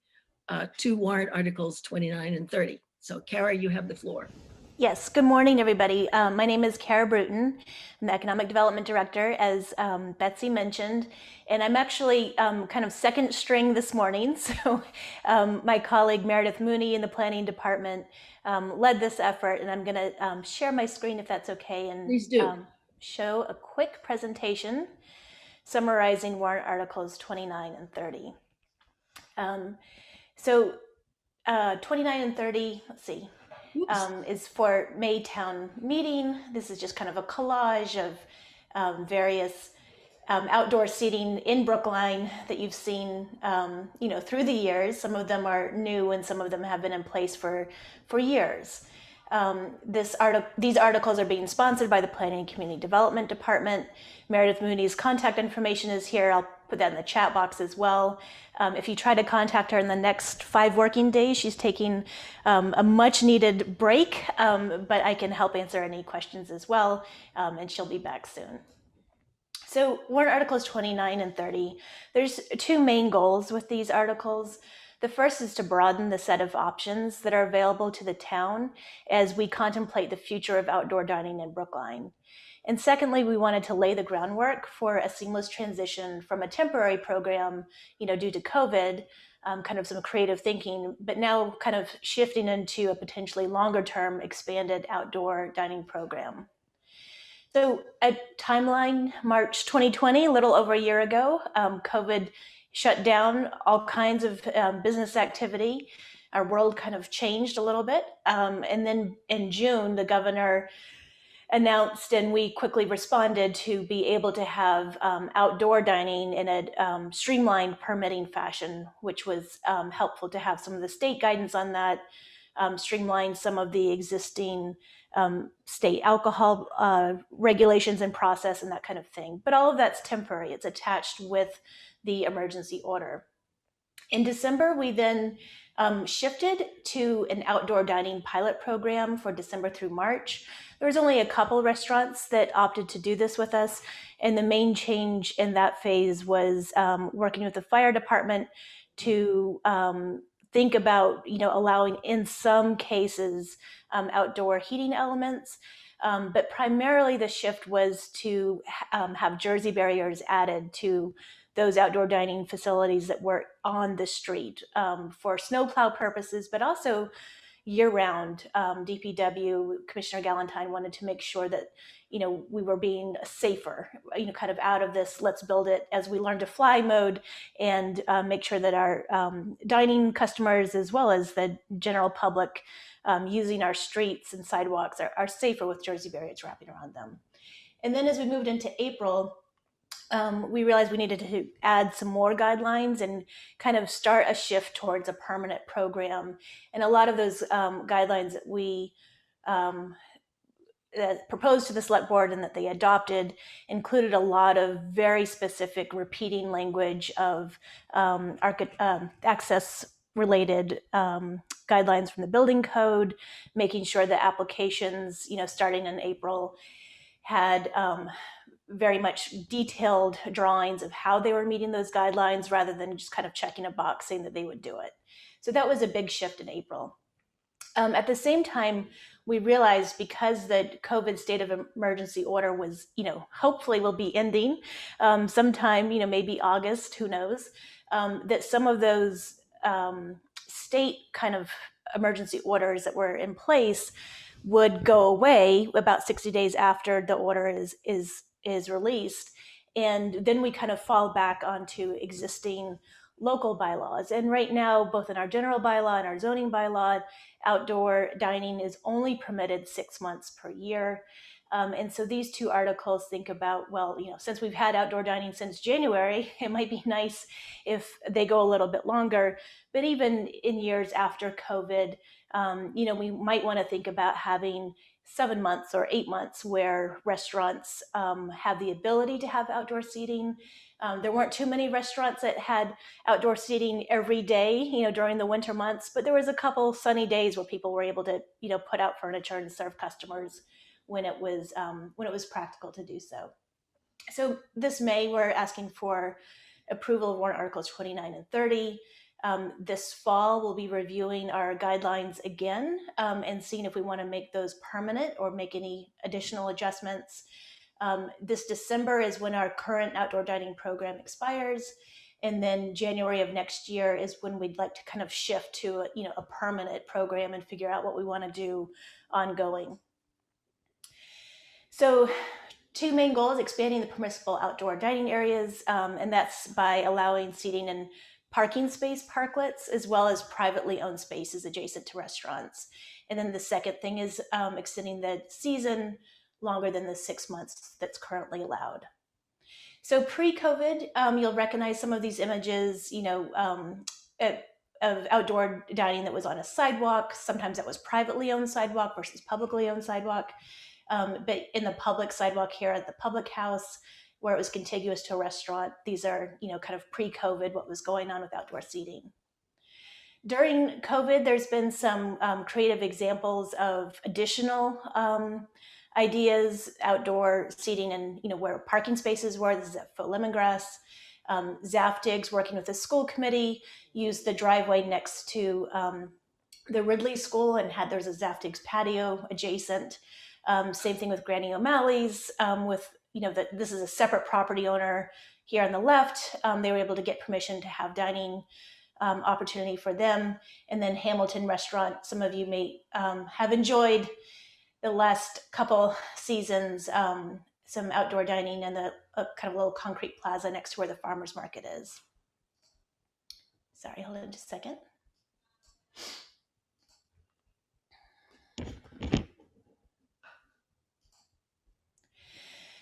A: 2 warrant articles 29 and 30. So Kara, you have the floor.
E: Yes, good morning, everybody. My name is Kara Bruton. I'm the Economic Development Director, as Betsy mentioned, and I'm actually kind of second string this morning. So my colleague Meredith Mooney in the Planning Department led this effort, and I'm going to share my screen if that's okay, and
A: Please do.
E: show a quick presentation summarizing warrant articles 29 and 30. So 29 and 30, let's see,
A: Oops.
E: is for May town meeting. This is just kind of a collage of various outdoor seating in Brookline that you've seen, through the years. Some of them are new and some of them have been in place for years. These articles are being sponsored by the Planning and Community Development Department. Meredith Mooney's contact information is here. I'll put that in the chat box as well. If you try to contact her in the next 5 working days, she's taking a much needed break, but I can help answer any questions as well, and she'll be back soon. So warrant articles 29 and 30, there's 2 main goals with these articles. The first is to broaden the set of options that are available to the town as we contemplate the future of outdoor dining in Brookline. And secondly, we wanted to lay the groundwork for a seamless transition from a temporary program, due to COVID, kind of some creative thinking, but now kind of shifting into a potentially longer term expanded outdoor dining program. So at timeline, March 2020, a little over a year ago, COVID shut down all kinds of business activity. Our world kind of changed a little bit. And then in June, the governor announced, and we quickly responded to be able to have outdoor dining in a streamlined permitting fashion, which was helpful to have some of the state guidance on that, streamline some of the existing state alcohol regulations and process and that kind of thing. But all of that's temporary. It's attached with the emergency order. In December, we then shifted to an outdoor dining pilot program for December through March. There was only a couple restaurants that opted to do this with us. And the main change in that phase was working with the fire department to think about, allowing in some cases outdoor heating elements. But primarily the shift was to have jersey barriers added to those outdoor dining facilities that were on the street for snowplow purposes, but also year-round. DPW, Commissioner Galantine wanted to make sure that, we were being safer, kind of out of this let's build it as we learn to fly mode, and make sure that our dining customers, as well as the general public using our streets and sidewalks, are safer with jersey barriers wrapping around them. And then as we moved into April, we realized we needed to add some more guidelines and kind of start a shift towards a permanent program. And a lot of those guidelines that we proposed to the select board and that they adopted included a lot of very specific repeating language of access related guidelines from the building code, making sure that applications, starting in April, had very much detailed drawings of how they were meeting those guidelines rather than just kind of checking a box saying that they would do it. So that was a big shift in April. At the same time, we realized, because the COVID state of emergency order was, hopefully will be ending sometime, maybe August, who knows, that some of those state kind of emergency orders that were in place would go away about 60 days after the order is released. And then we kind of fall back onto existing local bylaws. And right now, both in our general bylaw and our zoning bylaw, outdoor dining is only permitted 6 months per year. And so these 2 articles think about, well, since we've had outdoor dining since January, it might be nice if they go a little bit longer. But even in years after COVID, we might want to think about having 7 months or 8 months where restaurants have the ability to have outdoor seating. There weren't too many restaurants that had outdoor seating every day, during the winter months, but there was a couple sunny days where people were able to, put out furniture and serve customers when it was practical to do so. So this May, we're asking for approval of warrant articles 29 and 30. This fall, we'll be reviewing our guidelines again and seeing if we want to make those permanent or make any additional adjustments. This December is when our current outdoor dining program expires. And then January of next year is when we'd like to kind of shift to a permanent program and figure out what we want to do ongoing. So 2 main goals: expanding the permissible outdoor dining areas, and that's by allowing seating in parking space parklets, as well as privately owned spaces adjacent to restaurants. And then the second thing is extending the season longer than the 6 months that's currently allowed. So pre-COVID, you'll recognize some of these images, of outdoor dining that was on a sidewalk. Sometimes that was privately owned sidewalk versus publicly owned sidewalk. But in the public sidewalk here at the public house, where it was contiguous to a restaurant, these are, kind of pre-COVID, what was going on with outdoor seating. During COVID, there's been some creative examples of additional ideas, outdoor seating, and where parking spaces were. This is at Faux Lemongrass. Zaftig's, working with the school committee, used the driveway next to the Ridley School and there's a Zaftig's patio adjacent. Same thing with Granny O'Malley's. This is a separate property owner here on the left. They were able to get permission to have dining opportunity for them. And then Hamilton Restaurant, some of you may have enjoyed the last couple seasons, some outdoor dining and a kind of little concrete plaza next to where the farmer's market is. Sorry, hold on just a second.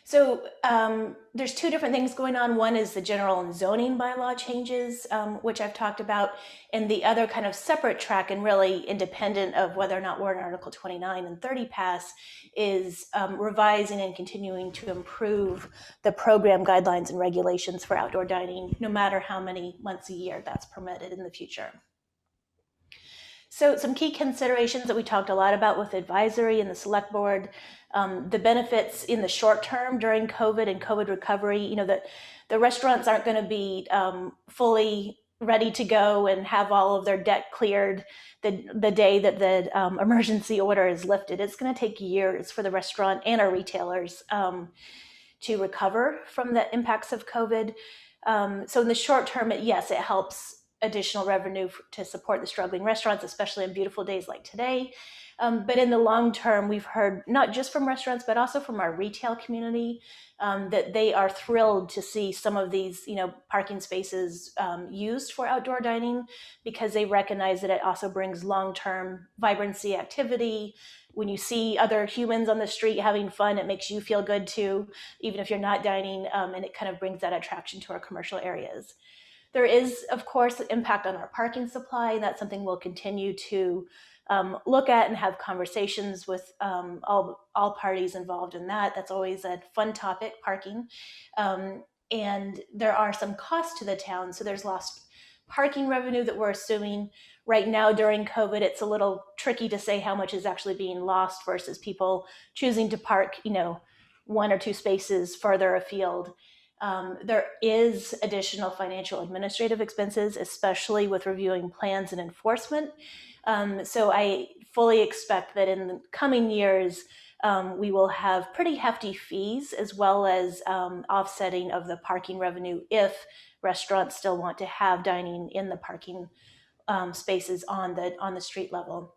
E: So there's two different things going on. One is the general zoning bylaw changes, which I've talked about, and the other kind of separate track and really independent of whether or not Warrant Article 29 and 30 pass is revising and continuing to improve the program guidelines and regulations for outdoor dining, no matter how many months a year that's permitted in the future. So some key considerations that we talked a lot about with advisory and the select board, the benefits in the short term during COVID and COVID recovery, that the restaurants aren't going to be fully ready to go and have all of their debt cleared the day that the emergency order is lifted. It's going to take years for the restaurant and our retailers to recover from the impacts of COVID. So in the short term, yes, it helps additional revenue to support the struggling restaurants, especially on beautiful days like today. But in the long term, we've heard not just from restaurants, but also from our retail community, that they are thrilled to see some of these, parking spaces used for outdoor dining, because they recognize that it also brings long-term vibrancy, activity. When you see other humans on the street having fun, it makes you feel good too, even if you're not dining, and it kind of brings that attraction to our commercial areas. There is, of course, an impact on our parking supply, and that's something we'll continue to look at and have conversations with all parties involved in that. That's always a fun topic, parking. And there are some costs to the town. So there's lost parking revenue that we're assuming. Right now during COVID, it's a little tricky to say how much is actually being lost versus people choosing to park, 1 or 2 spaces further afield. There is additional financial administrative expenses, especially with reviewing plans and enforcement. So I fully expect that in the coming years, we will have pretty hefty fees, as well as offsetting of the parking revenue if restaurants still want to have dining in the parking spaces on the street level.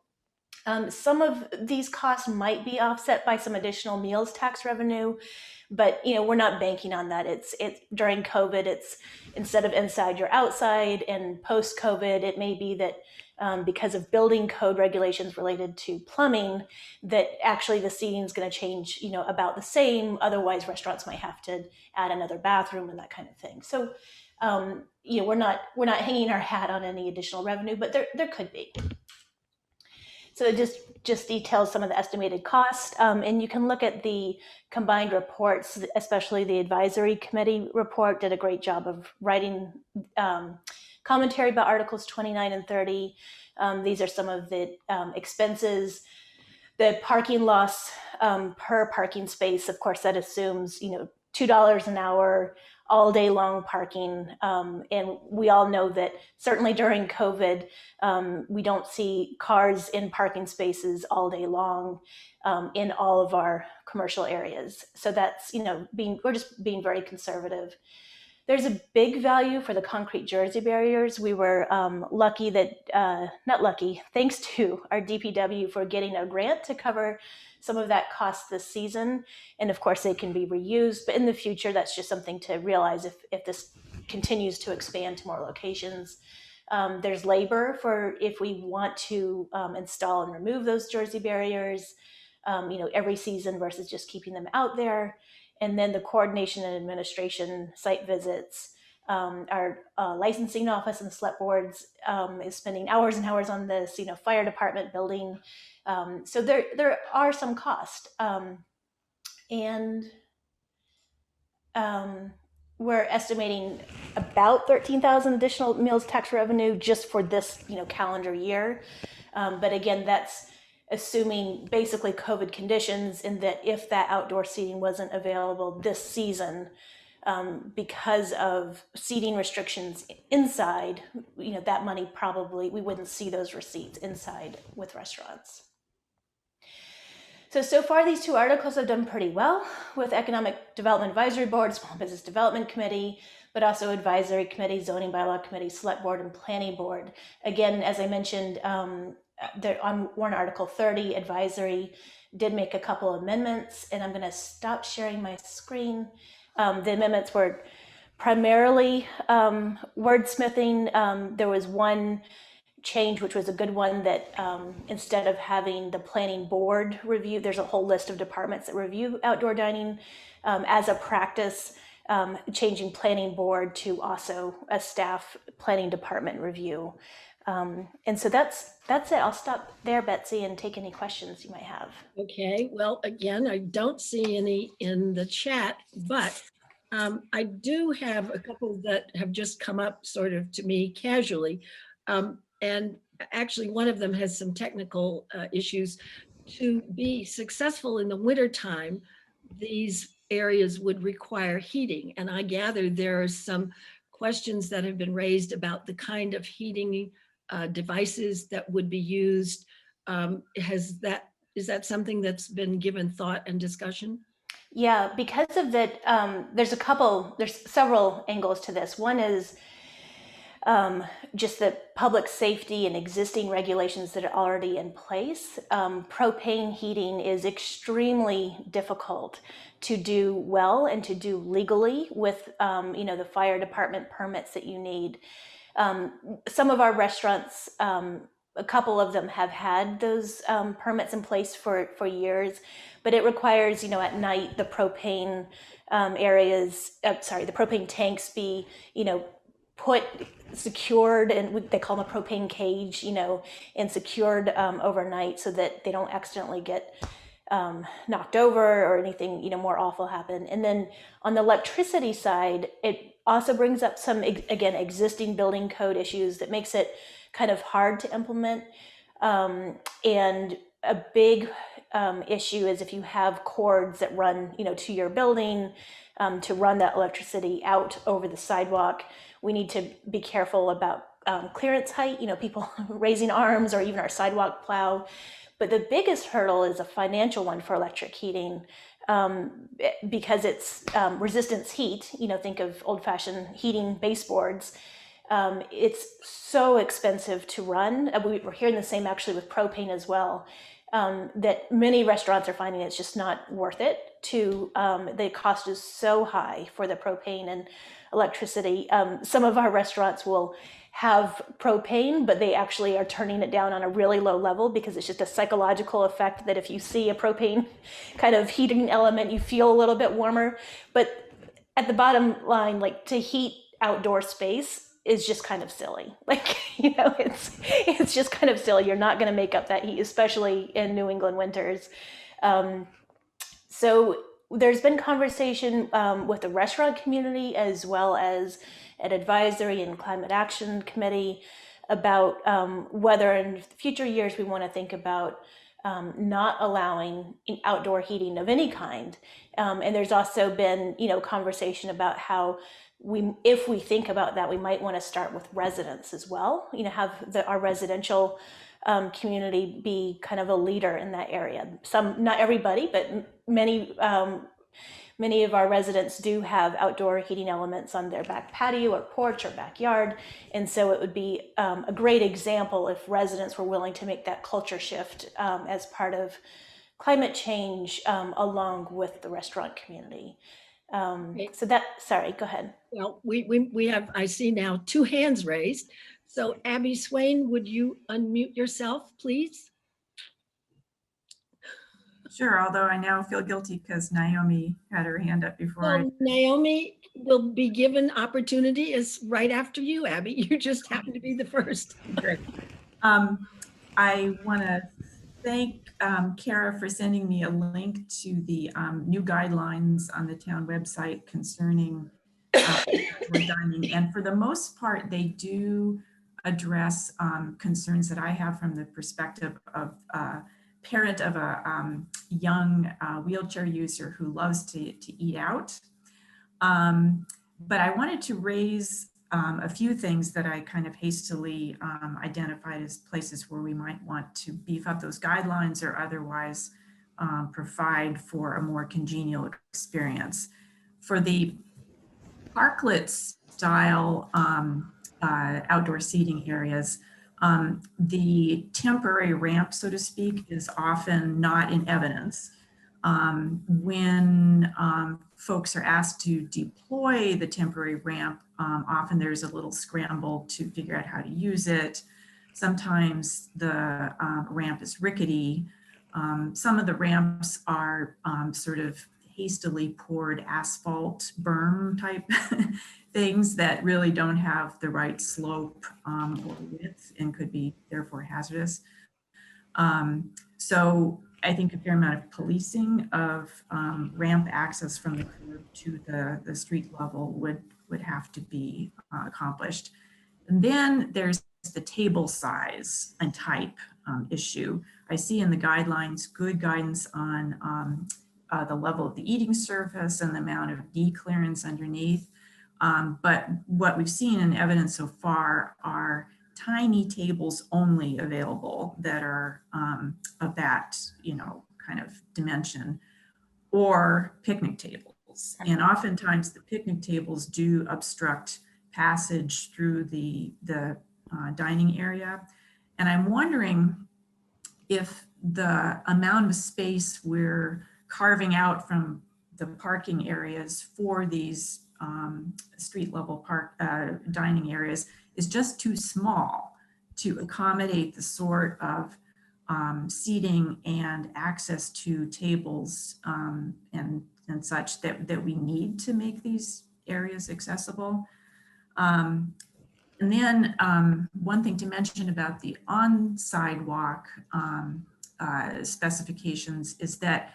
E: Some of these costs might be offset by some additional meals tax revenue, but we're not banking on that. It's during COVID, it's instead of inside, you're outside, and post-COVID, it may be that because of building code regulations related to plumbing, that actually the seating is going to change, about the same. Otherwise, restaurants might have to add another bathroom and that kind of thing. So, we're not hanging our hat on any additional revenue, but there could be. So it just details some of the estimated costs, and you can look at the combined reports, especially the advisory committee report did a great job of writing commentary about Articles 29 and 30. These are some of the expenses. The parking loss per parking space, of course, that assumes $2 an hour, all day long parking. And we all know that certainly during COVID, we don't see cars in parking spaces all day long in all of our commercial areas. So that's, we're just being very conservative. There's a big value for the concrete Jersey barriers. We were lucky that, not lucky, thanks to our DPW for getting a grant to cover some of that cost this season. And of course, they can be reused. But in the future, that's just something to realize if this continues to expand to more locations. There's labor for if we want to install and remove those Jersey barriers, every season versus just keeping them out there. And then the coordination and administration, site visits. Our licensing office and select boards is spending hours and hours on this, fire department building. So there are some costs. We're estimating about 13,000 additional meals tax revenue just for this, calendar year. But again, that's assuming basically COVID conditions, in that if that outdoor seating wasn't available this season, because of seating restrictions inside, that money probably, we wouldn't see those receipts inside with restaurants. So far, these two articles have done pretty well with Economic Development Advisory Board, Small Business Development Committee, but also Advisory Committee, Zoning Bylaw Committee, Select Board, and Planning Board. Again, as I mentioned, on Warrant Article 30, Advisory did make a couple amendments, and I'm going to stop sharing my screen. The amendments were primarily wordsmithing. There was one change, which was a good one, that instead of having the planning board review, there's a whole list of departments that review outdoor dining as a practice, changing planning board to also a staff planning department review. And so that's it. I'll stop there, Betsy, and take any questions you might have.
A: Okay, well, again, I don't see any in the chat, but I do have a couple that have just come up sort of to me casually. And actually, one of them has some technical issues. To be successful in the wintertime, these areas would require heating. And I gather there are some questions that have been raised about the kind of heating devices that would be used. Is that something that's been given thought and discussion?
E: Yeah, because of that, there's several angles to this. One is just the public safety and existing regulations that are already in place. Propane heating is extremely difficult to do well and to do legally with, the fire department permits that you need. Some of our restaurants, a couple of them have had those permits in place for years, but it requires, at night, the propane the propane tanks be, secured, and they call them a propane cage, and secured overnight so that they don't accidentally get knocked over or anything, more awful happen. And then on the electricity side, it also brings up some, again, existing building code issues that makes it kind of hard to implement. And a big issue is if you have cords that run, to your building to run that electricity out over the sidewalk. We need to be careful about clearance height, people raising arms, or even our sidewalk plow. But the biggest hurdle is a financial one for electric heating, because it's resistance heat. Think of old-fashioned heating baseboards. It's so expensive to run. We're hearing the same actually with propane as well, that many restaurants are finding it's just not worth it to, the cost is so high for the propane and electricity. Some of our restaurants will have propane, but they actually are turning it down on a really low level because it's just a psychological effect that if you see a propane kind of heating element, you feel a little bit warmer. But at the bottom line, to heat outdoor space is just kind of silly. It's just kind of silly. You're not going to make up that heat, especially in New England winters. So there's been conversation with the restaurant community as well as an advisory and climate action committee about whether in future years we want to think about not allowing outdoor heating of any kind. And there's also been, conversation about how if we think about that, we might want to start with residents as well, have our residential community be kind of a leader in that area. Not everybody, but many of our residents do have outdoor heating elements on their back patio or porch or backyard. And so it would be a great example if residents were willing to make that culture shift as part of climate change along with the restaurant community. So that, sorry, go ahead.
A: Well, we have, I see now 2 hands raised. So Abby Swain, would you unmute yourself, please?
F: Sure, although I now feel guilty because Naomi had her hand up before I.
A: Well, Naomi will be given opportunity is right after you, Abby. You just happen to be the first.
F: Great. I want to thank Kara for sending me a link to the new guidelines on the town website concerning dining. And for the most part, they do address concerns that I have from the perspective of parent of a young wheelchair user who loves to eat out. But I wanted to raise a few things that I kind of hastily identified as places where we might want to beef up those guidelines or otherwise provide for a more congenial experience. For the parklet style outdoor seating areas, the temporary ramp, so to speak, is often not in evidence. When folks are asked to deploy the temporary ramp, often there's a little scramble to figure out how to use it. Sometimes the ramp is rickety. Some of the ramps are sort of hastily poured asphalt berm type things that really don't have the right slope or width and could be therefore hazardous. So I think a fair amount of policing of ramp access from the curb to the street level would have to be accomplished. And then there's the table size and type issue. I see in the guidelines good guidance on the level of the eating surface and the amount of D-clearance underneath. But what we've seen in evidence so far are tiny tables only available that are of that, kind of dimension, or picnic tables. And oftentimes the picnic tables do obstruct passage through the dining area. And I'm wondering if the amount of space we're carving out from the parking areas for these street level dining areas is just too small to accommodate the sort of seating and access to tables and such that we need to make these areas accessible. And then one thing to mention about the on sidewalk specifications is that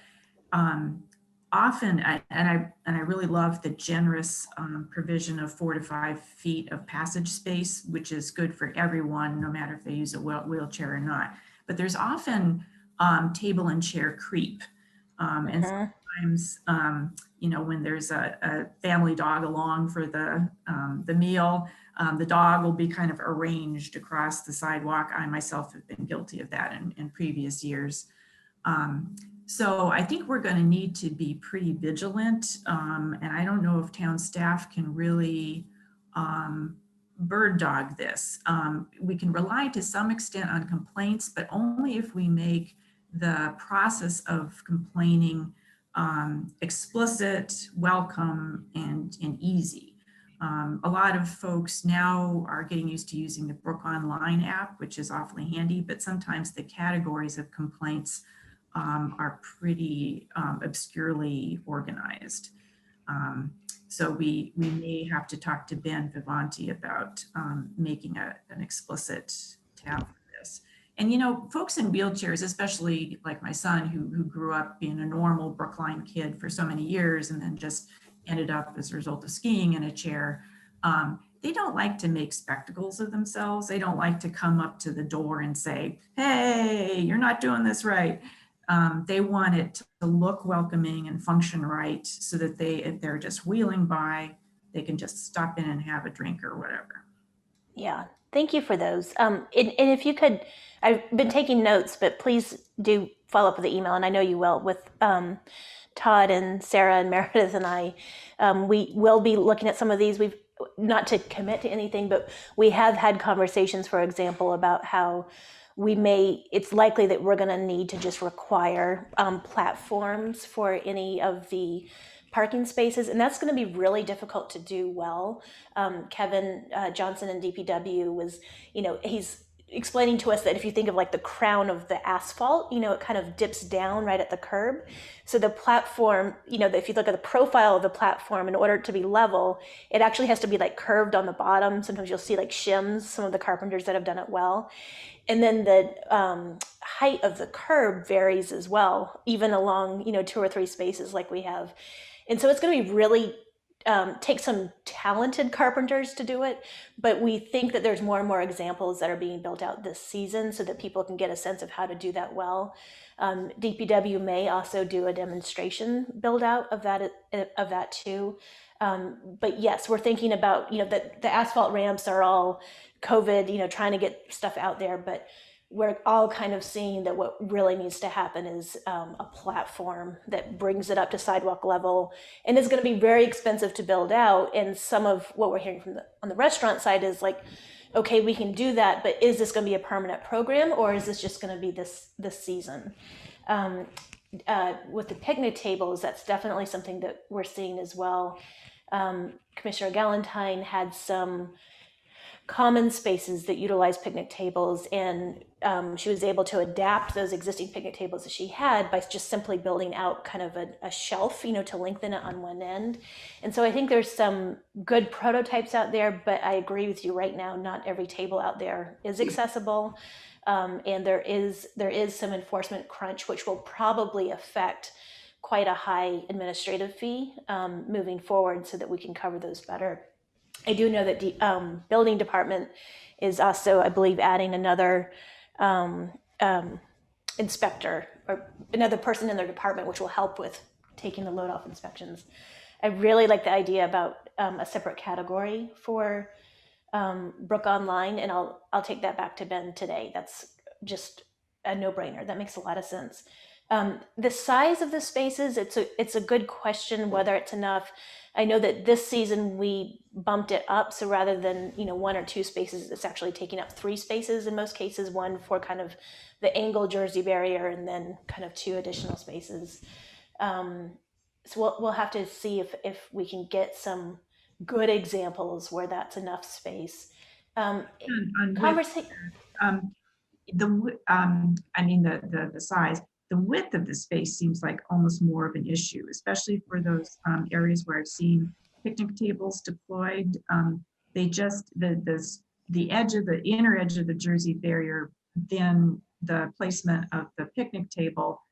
F: often, and I really love the generous provision of 4 to 5 feet of passage space, which is good for everyone, no matter if they use a wheelchair or not. But there's often table and chair creep. And sometimes, when there's a family dog along for the meal, the dog will be kind of arranged across the sidewalk. I myself have been guilty of that in previous years. So I think we're going to need to be pretty vigilant. And I don't know if town staff can really bird dog this. We can rely to some extent on complaints, but only if we make the process of complaining explicit, welcome, and easy. A lot of folks now are getting used to using the Brook Online app, which is awfully handy, but sometimes the categories of complaints are pretty obscurely organized. So we may have to talk to Ben Vivanti about making an explicit tab for this. And folks in wheelchairs, especially like my son, who grew up being a normal Brookline kid for so many years and then just ended up as a result of skiing in a chair, they don't like to make spectacles of themselves. They don't like to come up to the door and say, hey, you're not doing this right. They want it to look welcoming and function right so that if they're just wheeling by, they can just stop in and have a drink or whatever.
E: Yeah, thank you for those. And if you could, I've been taking notes, but please do follow up with the email, and I know you will, with Todd and Sarah and Meredith and I. We will be looking at some of these. We've not to commit to anything, but we have had conversations, for example, about how it's likely that we're going to need to just require platforms for any of the parking spaces, and that's going to be really difficult to do well. Kevin Johnson in DPW was, he's explaining to us that if you think of like the crown of the asphalt, it kind of dips down right at the curb. So the platform, if you look at the profile of the platform, in order to be level, it actually has to be like curved on the bottom. Sometimes you'll see like shims, some of the carpenters that have done it well. And then the height of the curb varies as well, even along, 2 or 3 spaces like we have. And so it's going to be really take some talented carpenters to do it, but we think that there's more and more examples that are being built out this season so that people can get a sense of how to do that well. DPW may also do a demonstration build out of that too. But yes, we're thinking about, that the asphalt ramps are all COVID, trying to get stuff out there, but we're all kind of seeing that what really needs to happen is a platform that brings it up to sidewalk level, and it's going to be very expensive to build out. And some of what we're hearing on the restaurant side is like, okay, we can do that, but is this going to be a permanent program, or is this just going to be this season? With the picnic tables, that's definitely something that we're seeing as well. Commissioner Galentine had some common spaces that utilize picnic tables, and she was able to adapt those existing picnic tables that she had by just simply building out kind of a shelf, to lengthen it on one end. And so I think there's some good prototypes out there, but I agree with you right now, not every table out there is accessible. And there is some enforcement crunch, which will probably affect quite a high administrative fee moving forward so that we can cover those better. I do know that the building department is also, I believe, adding another inspector or another person in their department, which will help with taking the load off inspections. I really like the idea about a separate category for Brook Online, and I'll take that back to Ben today. That's just a no-brainer. That makes a lot of sense. The size of the spaces, it's a good question whether it's enough. I know that this season we bumped it up, so rather than 1 or 2 spaces, it's actually taking up 3 spaces in most cases, 1 for kind of the angle Jersey barrier, and then kind of 2 additional spaces. So we'll have to see if we can get some good examples where that's enough space.
F: The size, the width of the space seems like almost more of an issue, especially for those areas where I've seen picnic tables deployed. They just, the edge of the inner edge of the Jersey barrier, then the placement of the picnic table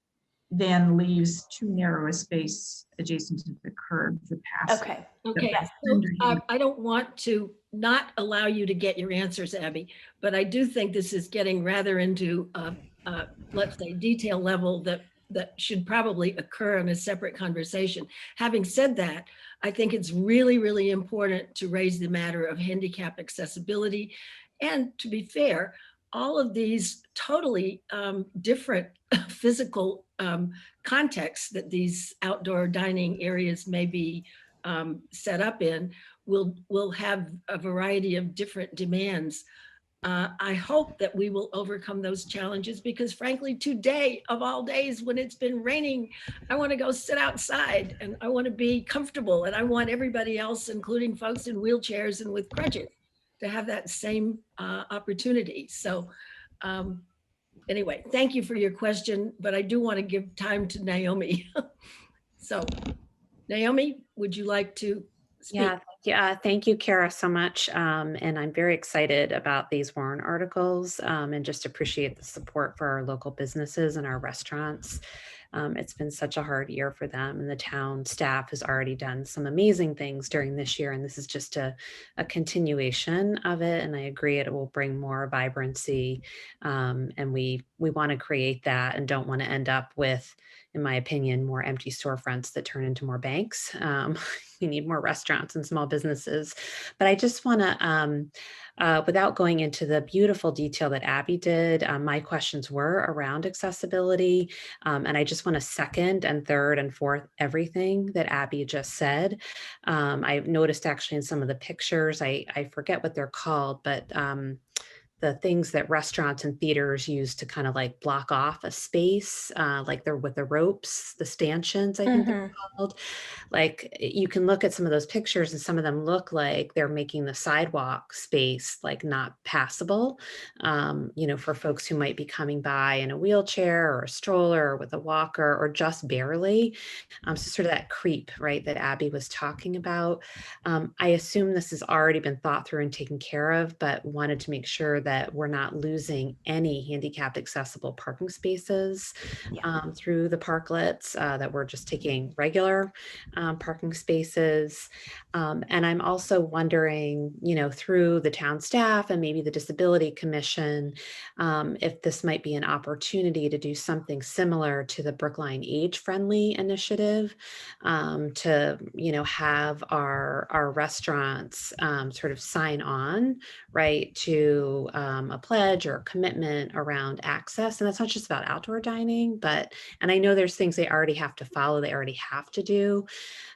F: then leaves too narrow a space adjacent to the curb to pass.
E: Okay.
A: So, I don't want to not allow you to get your answers, Abby, but I do think this is getting rather into let's say detail level that should probably occur in a separate conversation. Having said that, I think it's really, really important to raise the matter of handicap accessibility. And to be fair, all of these totally different physical contexts that these outdoor dining areas may be set up in will have a variety of different demands. I hope that we will overcome those challenges, because frankly, today of all days, when it's been raining, I want to go sit outside and I want to be comfortable, and I want everybody else, including folks in wheelchairs and with crutches, to have that same opportunity. So anyway, thank you for your question, but I do want to give time to Naomi. So Naomi, would you like to speak?
C: Yeah, thank you, Kara, so much. And I'm very excited about these warrant articles and just appreciate the support for our local businesses and our restaurants. It's been such a hard year for them, and the town staff has already done some amazing things during this year, and this is just a continuation of it. And I agree, it will bring more vibrancy, and we want to create that and don't want to end up with, in my opinion, more empty storefronts that turn into more banks. We need more restaurants and small businesses. But I just want to, without going into the beautiful detail that Abby did, my questions were around accessibility. And I just want to second and third and fourth everything that Abby just said. I've noticed actually in some of the pictures, I forget what they're called, but the things that restaurants and theaters use to kind of like block off a space, like they're with the ropes, the stanchions, I think they're called. Like you can look at some of those pictures and some of them look like they're making the sidewalk space like not passable, you know, for folks who might be coming by in a wheelchair or a stroller or with a walker or just barely. So sort of that creep, right, that Abby was talking about. I assume this has already been thought through and taken care of, but wanted to make sure that we're not losing any handicapped accessible parking spaces through the parklets, that we're just taking regular parking spaces. And I'm also wondering, you know, through the town staff and maybe the Disability Commission, if this might be an opportunity to do something similar to the Brookline Age Friendly Initiative, to, you know, have our restaurants sort of sign on, right, to a pledge or a commitment around access. And that's not just about outdoor dining, but, and I know there's things they already have to follow, they already have to do.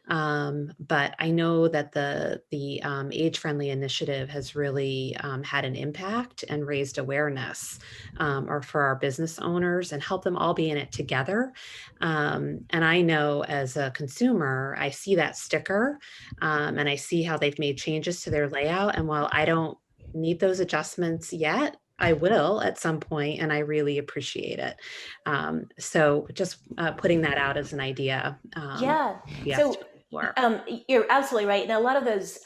C: But I know that the Age Friendly Initiative has really had an impact and raised awareness or for our business owners and help them all be in it together. And I know as a consumer, I see that sticker and I see how they've made changes to their layout. And while I don't need those adjustments yet, I will at some point, and I really appreciate it. So just putting that out as an idea.
E: Yeah.
C: Yes.
E: So
C: Or,
E: you're absolutely right. And a lot of those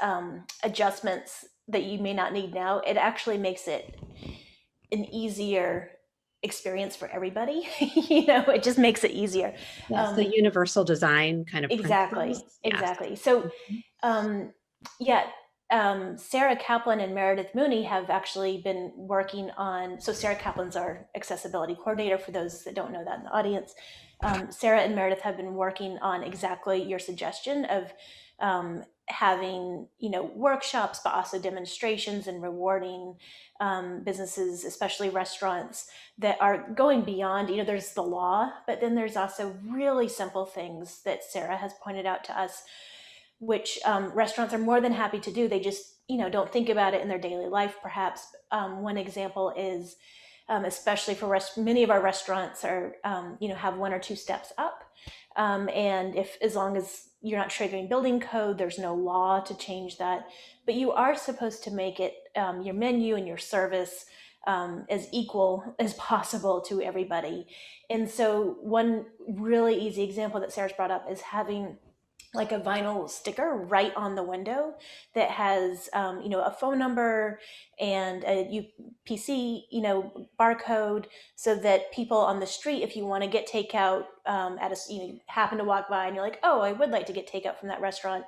E: adjustments that you may not need now, it actually makes it an easier experience for everybody. You know, it just makes it easier.
C: yes, the universal design kind of
E: Exactly.
C: principles. Yes.
E: Exactly. So, yeah, Sarah Kaplan and Meredith Mooney have actually been working on, so Sarah Kaplan's our accessibility coordinator for those that don't know that in the audience. Sarah and Meredith have been working on exactly your suggestion of having, you know, workshops, but also demonstrations and rewarding businesses, especially restaurants, that are going beyond, you know, there's the law, but then there's also really simple things that Sarah has pointed out to us, which restaurants are more than happy to do. They just, you know, don't think about it in their daily life, perhaps. One example is, especially for many of our restaurants are, you know, have 1 or 2 steps up. And if, as long as you're not triggering building code, there's no law to change that, but you are supposed to make it, your menu and your service as equal as possible to everybody. And so one really easy example that Sarah's brought up is having like a vinyl sticker right on the window that has, you know, a phone number and a UPC, you know, barcode, so that people on the street, if you want to get takeout at a, you know, you happen to walk by and you're like, oh, I would like to get takeout from that restaurant.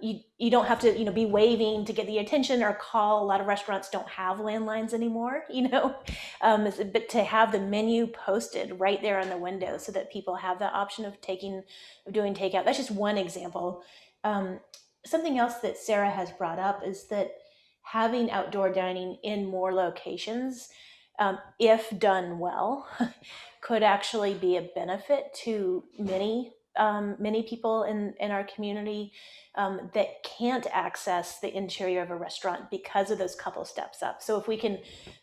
E: You don't have to, you know, be waving to get the attention or call. A lot of restaurants don't have landlines anymore, you know, but to have the menu posted right there on the window so that people have the option of doing takeout. That's just one example. Something else that Sarah has brought up is that having outdoor dining in more locations, if done well, could actually be a benefit to many people in our community that can't access the interior of a restaurant because of those couple steps up. So if we can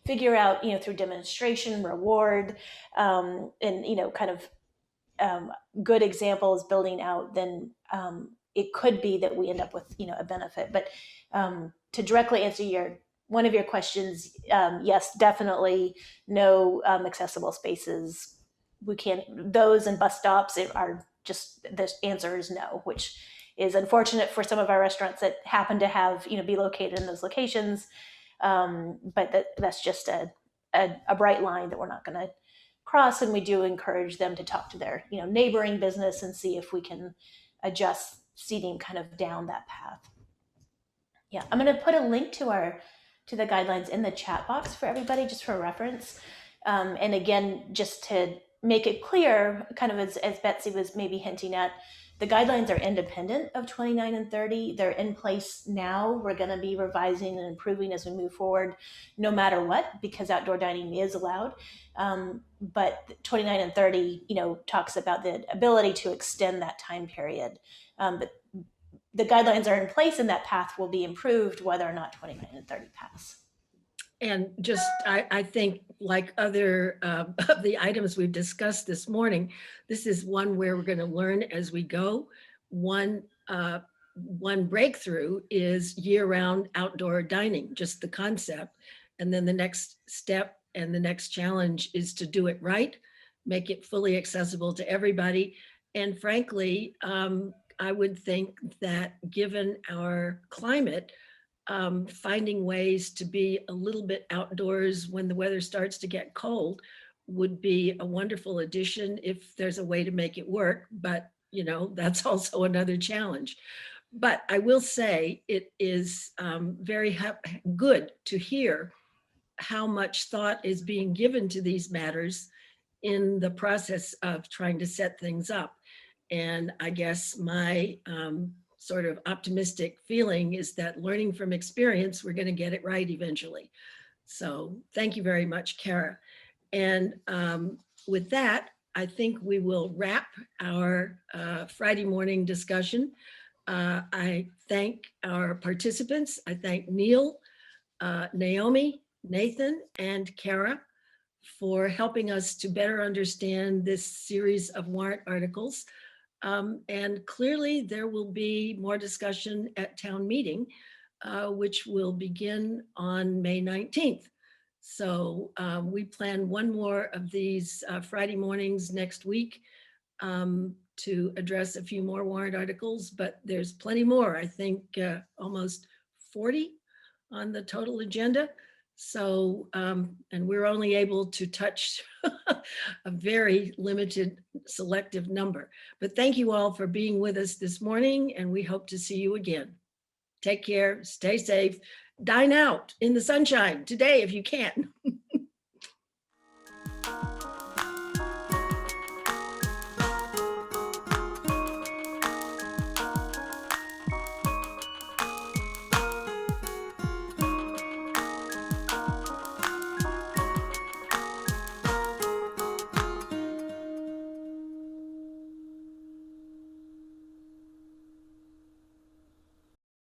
E: figure out, you know, through demonstration, reward, and, you know, kind of good examples building out, then it could be that we end up with, you know, a benefit. But to directly answer one of your questions, yes, definitely no accessible spaces. We can't, those and bus stops are just, the answer is no, which is unfortunate for some of our restaurants that happen to have, you know, be located in those locations. But that's just a bright line that we're not going to cross. And we do encourage them to talk to their, you know, neighboring business and see if we can adjust seating kind of down that path. Yeah, I'm going to put a link to the guidelines in the chat box for everybody, just for reference. And again, just to make it clear, kind of as Betsy was maybe hinting at, the guidelines are independent of 29 and 30. They're in place now. We're going to be revising and improving as we move forward, no matter what, because outdoor dining is allowed. But 29 and 30, you know, talks about the ability to extend that time period. But the guidelines are in place and that path will be improved whether or not 29 and 30 pass.
A: And just, I think like other of the items we've discussed this morning, this is one where we're going to learn as we go. One breakthrough is year-round outdoor dining, just the concept. And then the next step and the next challenge is to do it right, make it fully accessible to everybody. And frankly, I would think that given our climate, finding ways to be a little bit outdoors when the weather starts to get cold would be a wonderful addition if there's a way to make it work. But, you know, that's also another challenge. But I will say it is very good to hear how much thought is being given to these matters in the process of trying to set things up. And I guess my sort of optimistic feeling is that learning from experience, we're going to get it right eventually. So thank you very much, Kara. And with that, I think we will wrap our Friday morning discussion. I thank our participants. I thank Neil, Naomi, Nathan, and Kara for helping us to better understand this series of warrant articles. And clearly there will be more discussion at town meeting, which will begin on May 19th. So we plan one more of these Friday mornings next week to address a few more warrant articles, but there's plenty more. I think almost 40 on the total agenda. So, and we're only able to touch a very limited selective number. But thank you all for being with us this morning, and we hope to see you again. Take care, stay safe, dine out in the sunshine today if you can.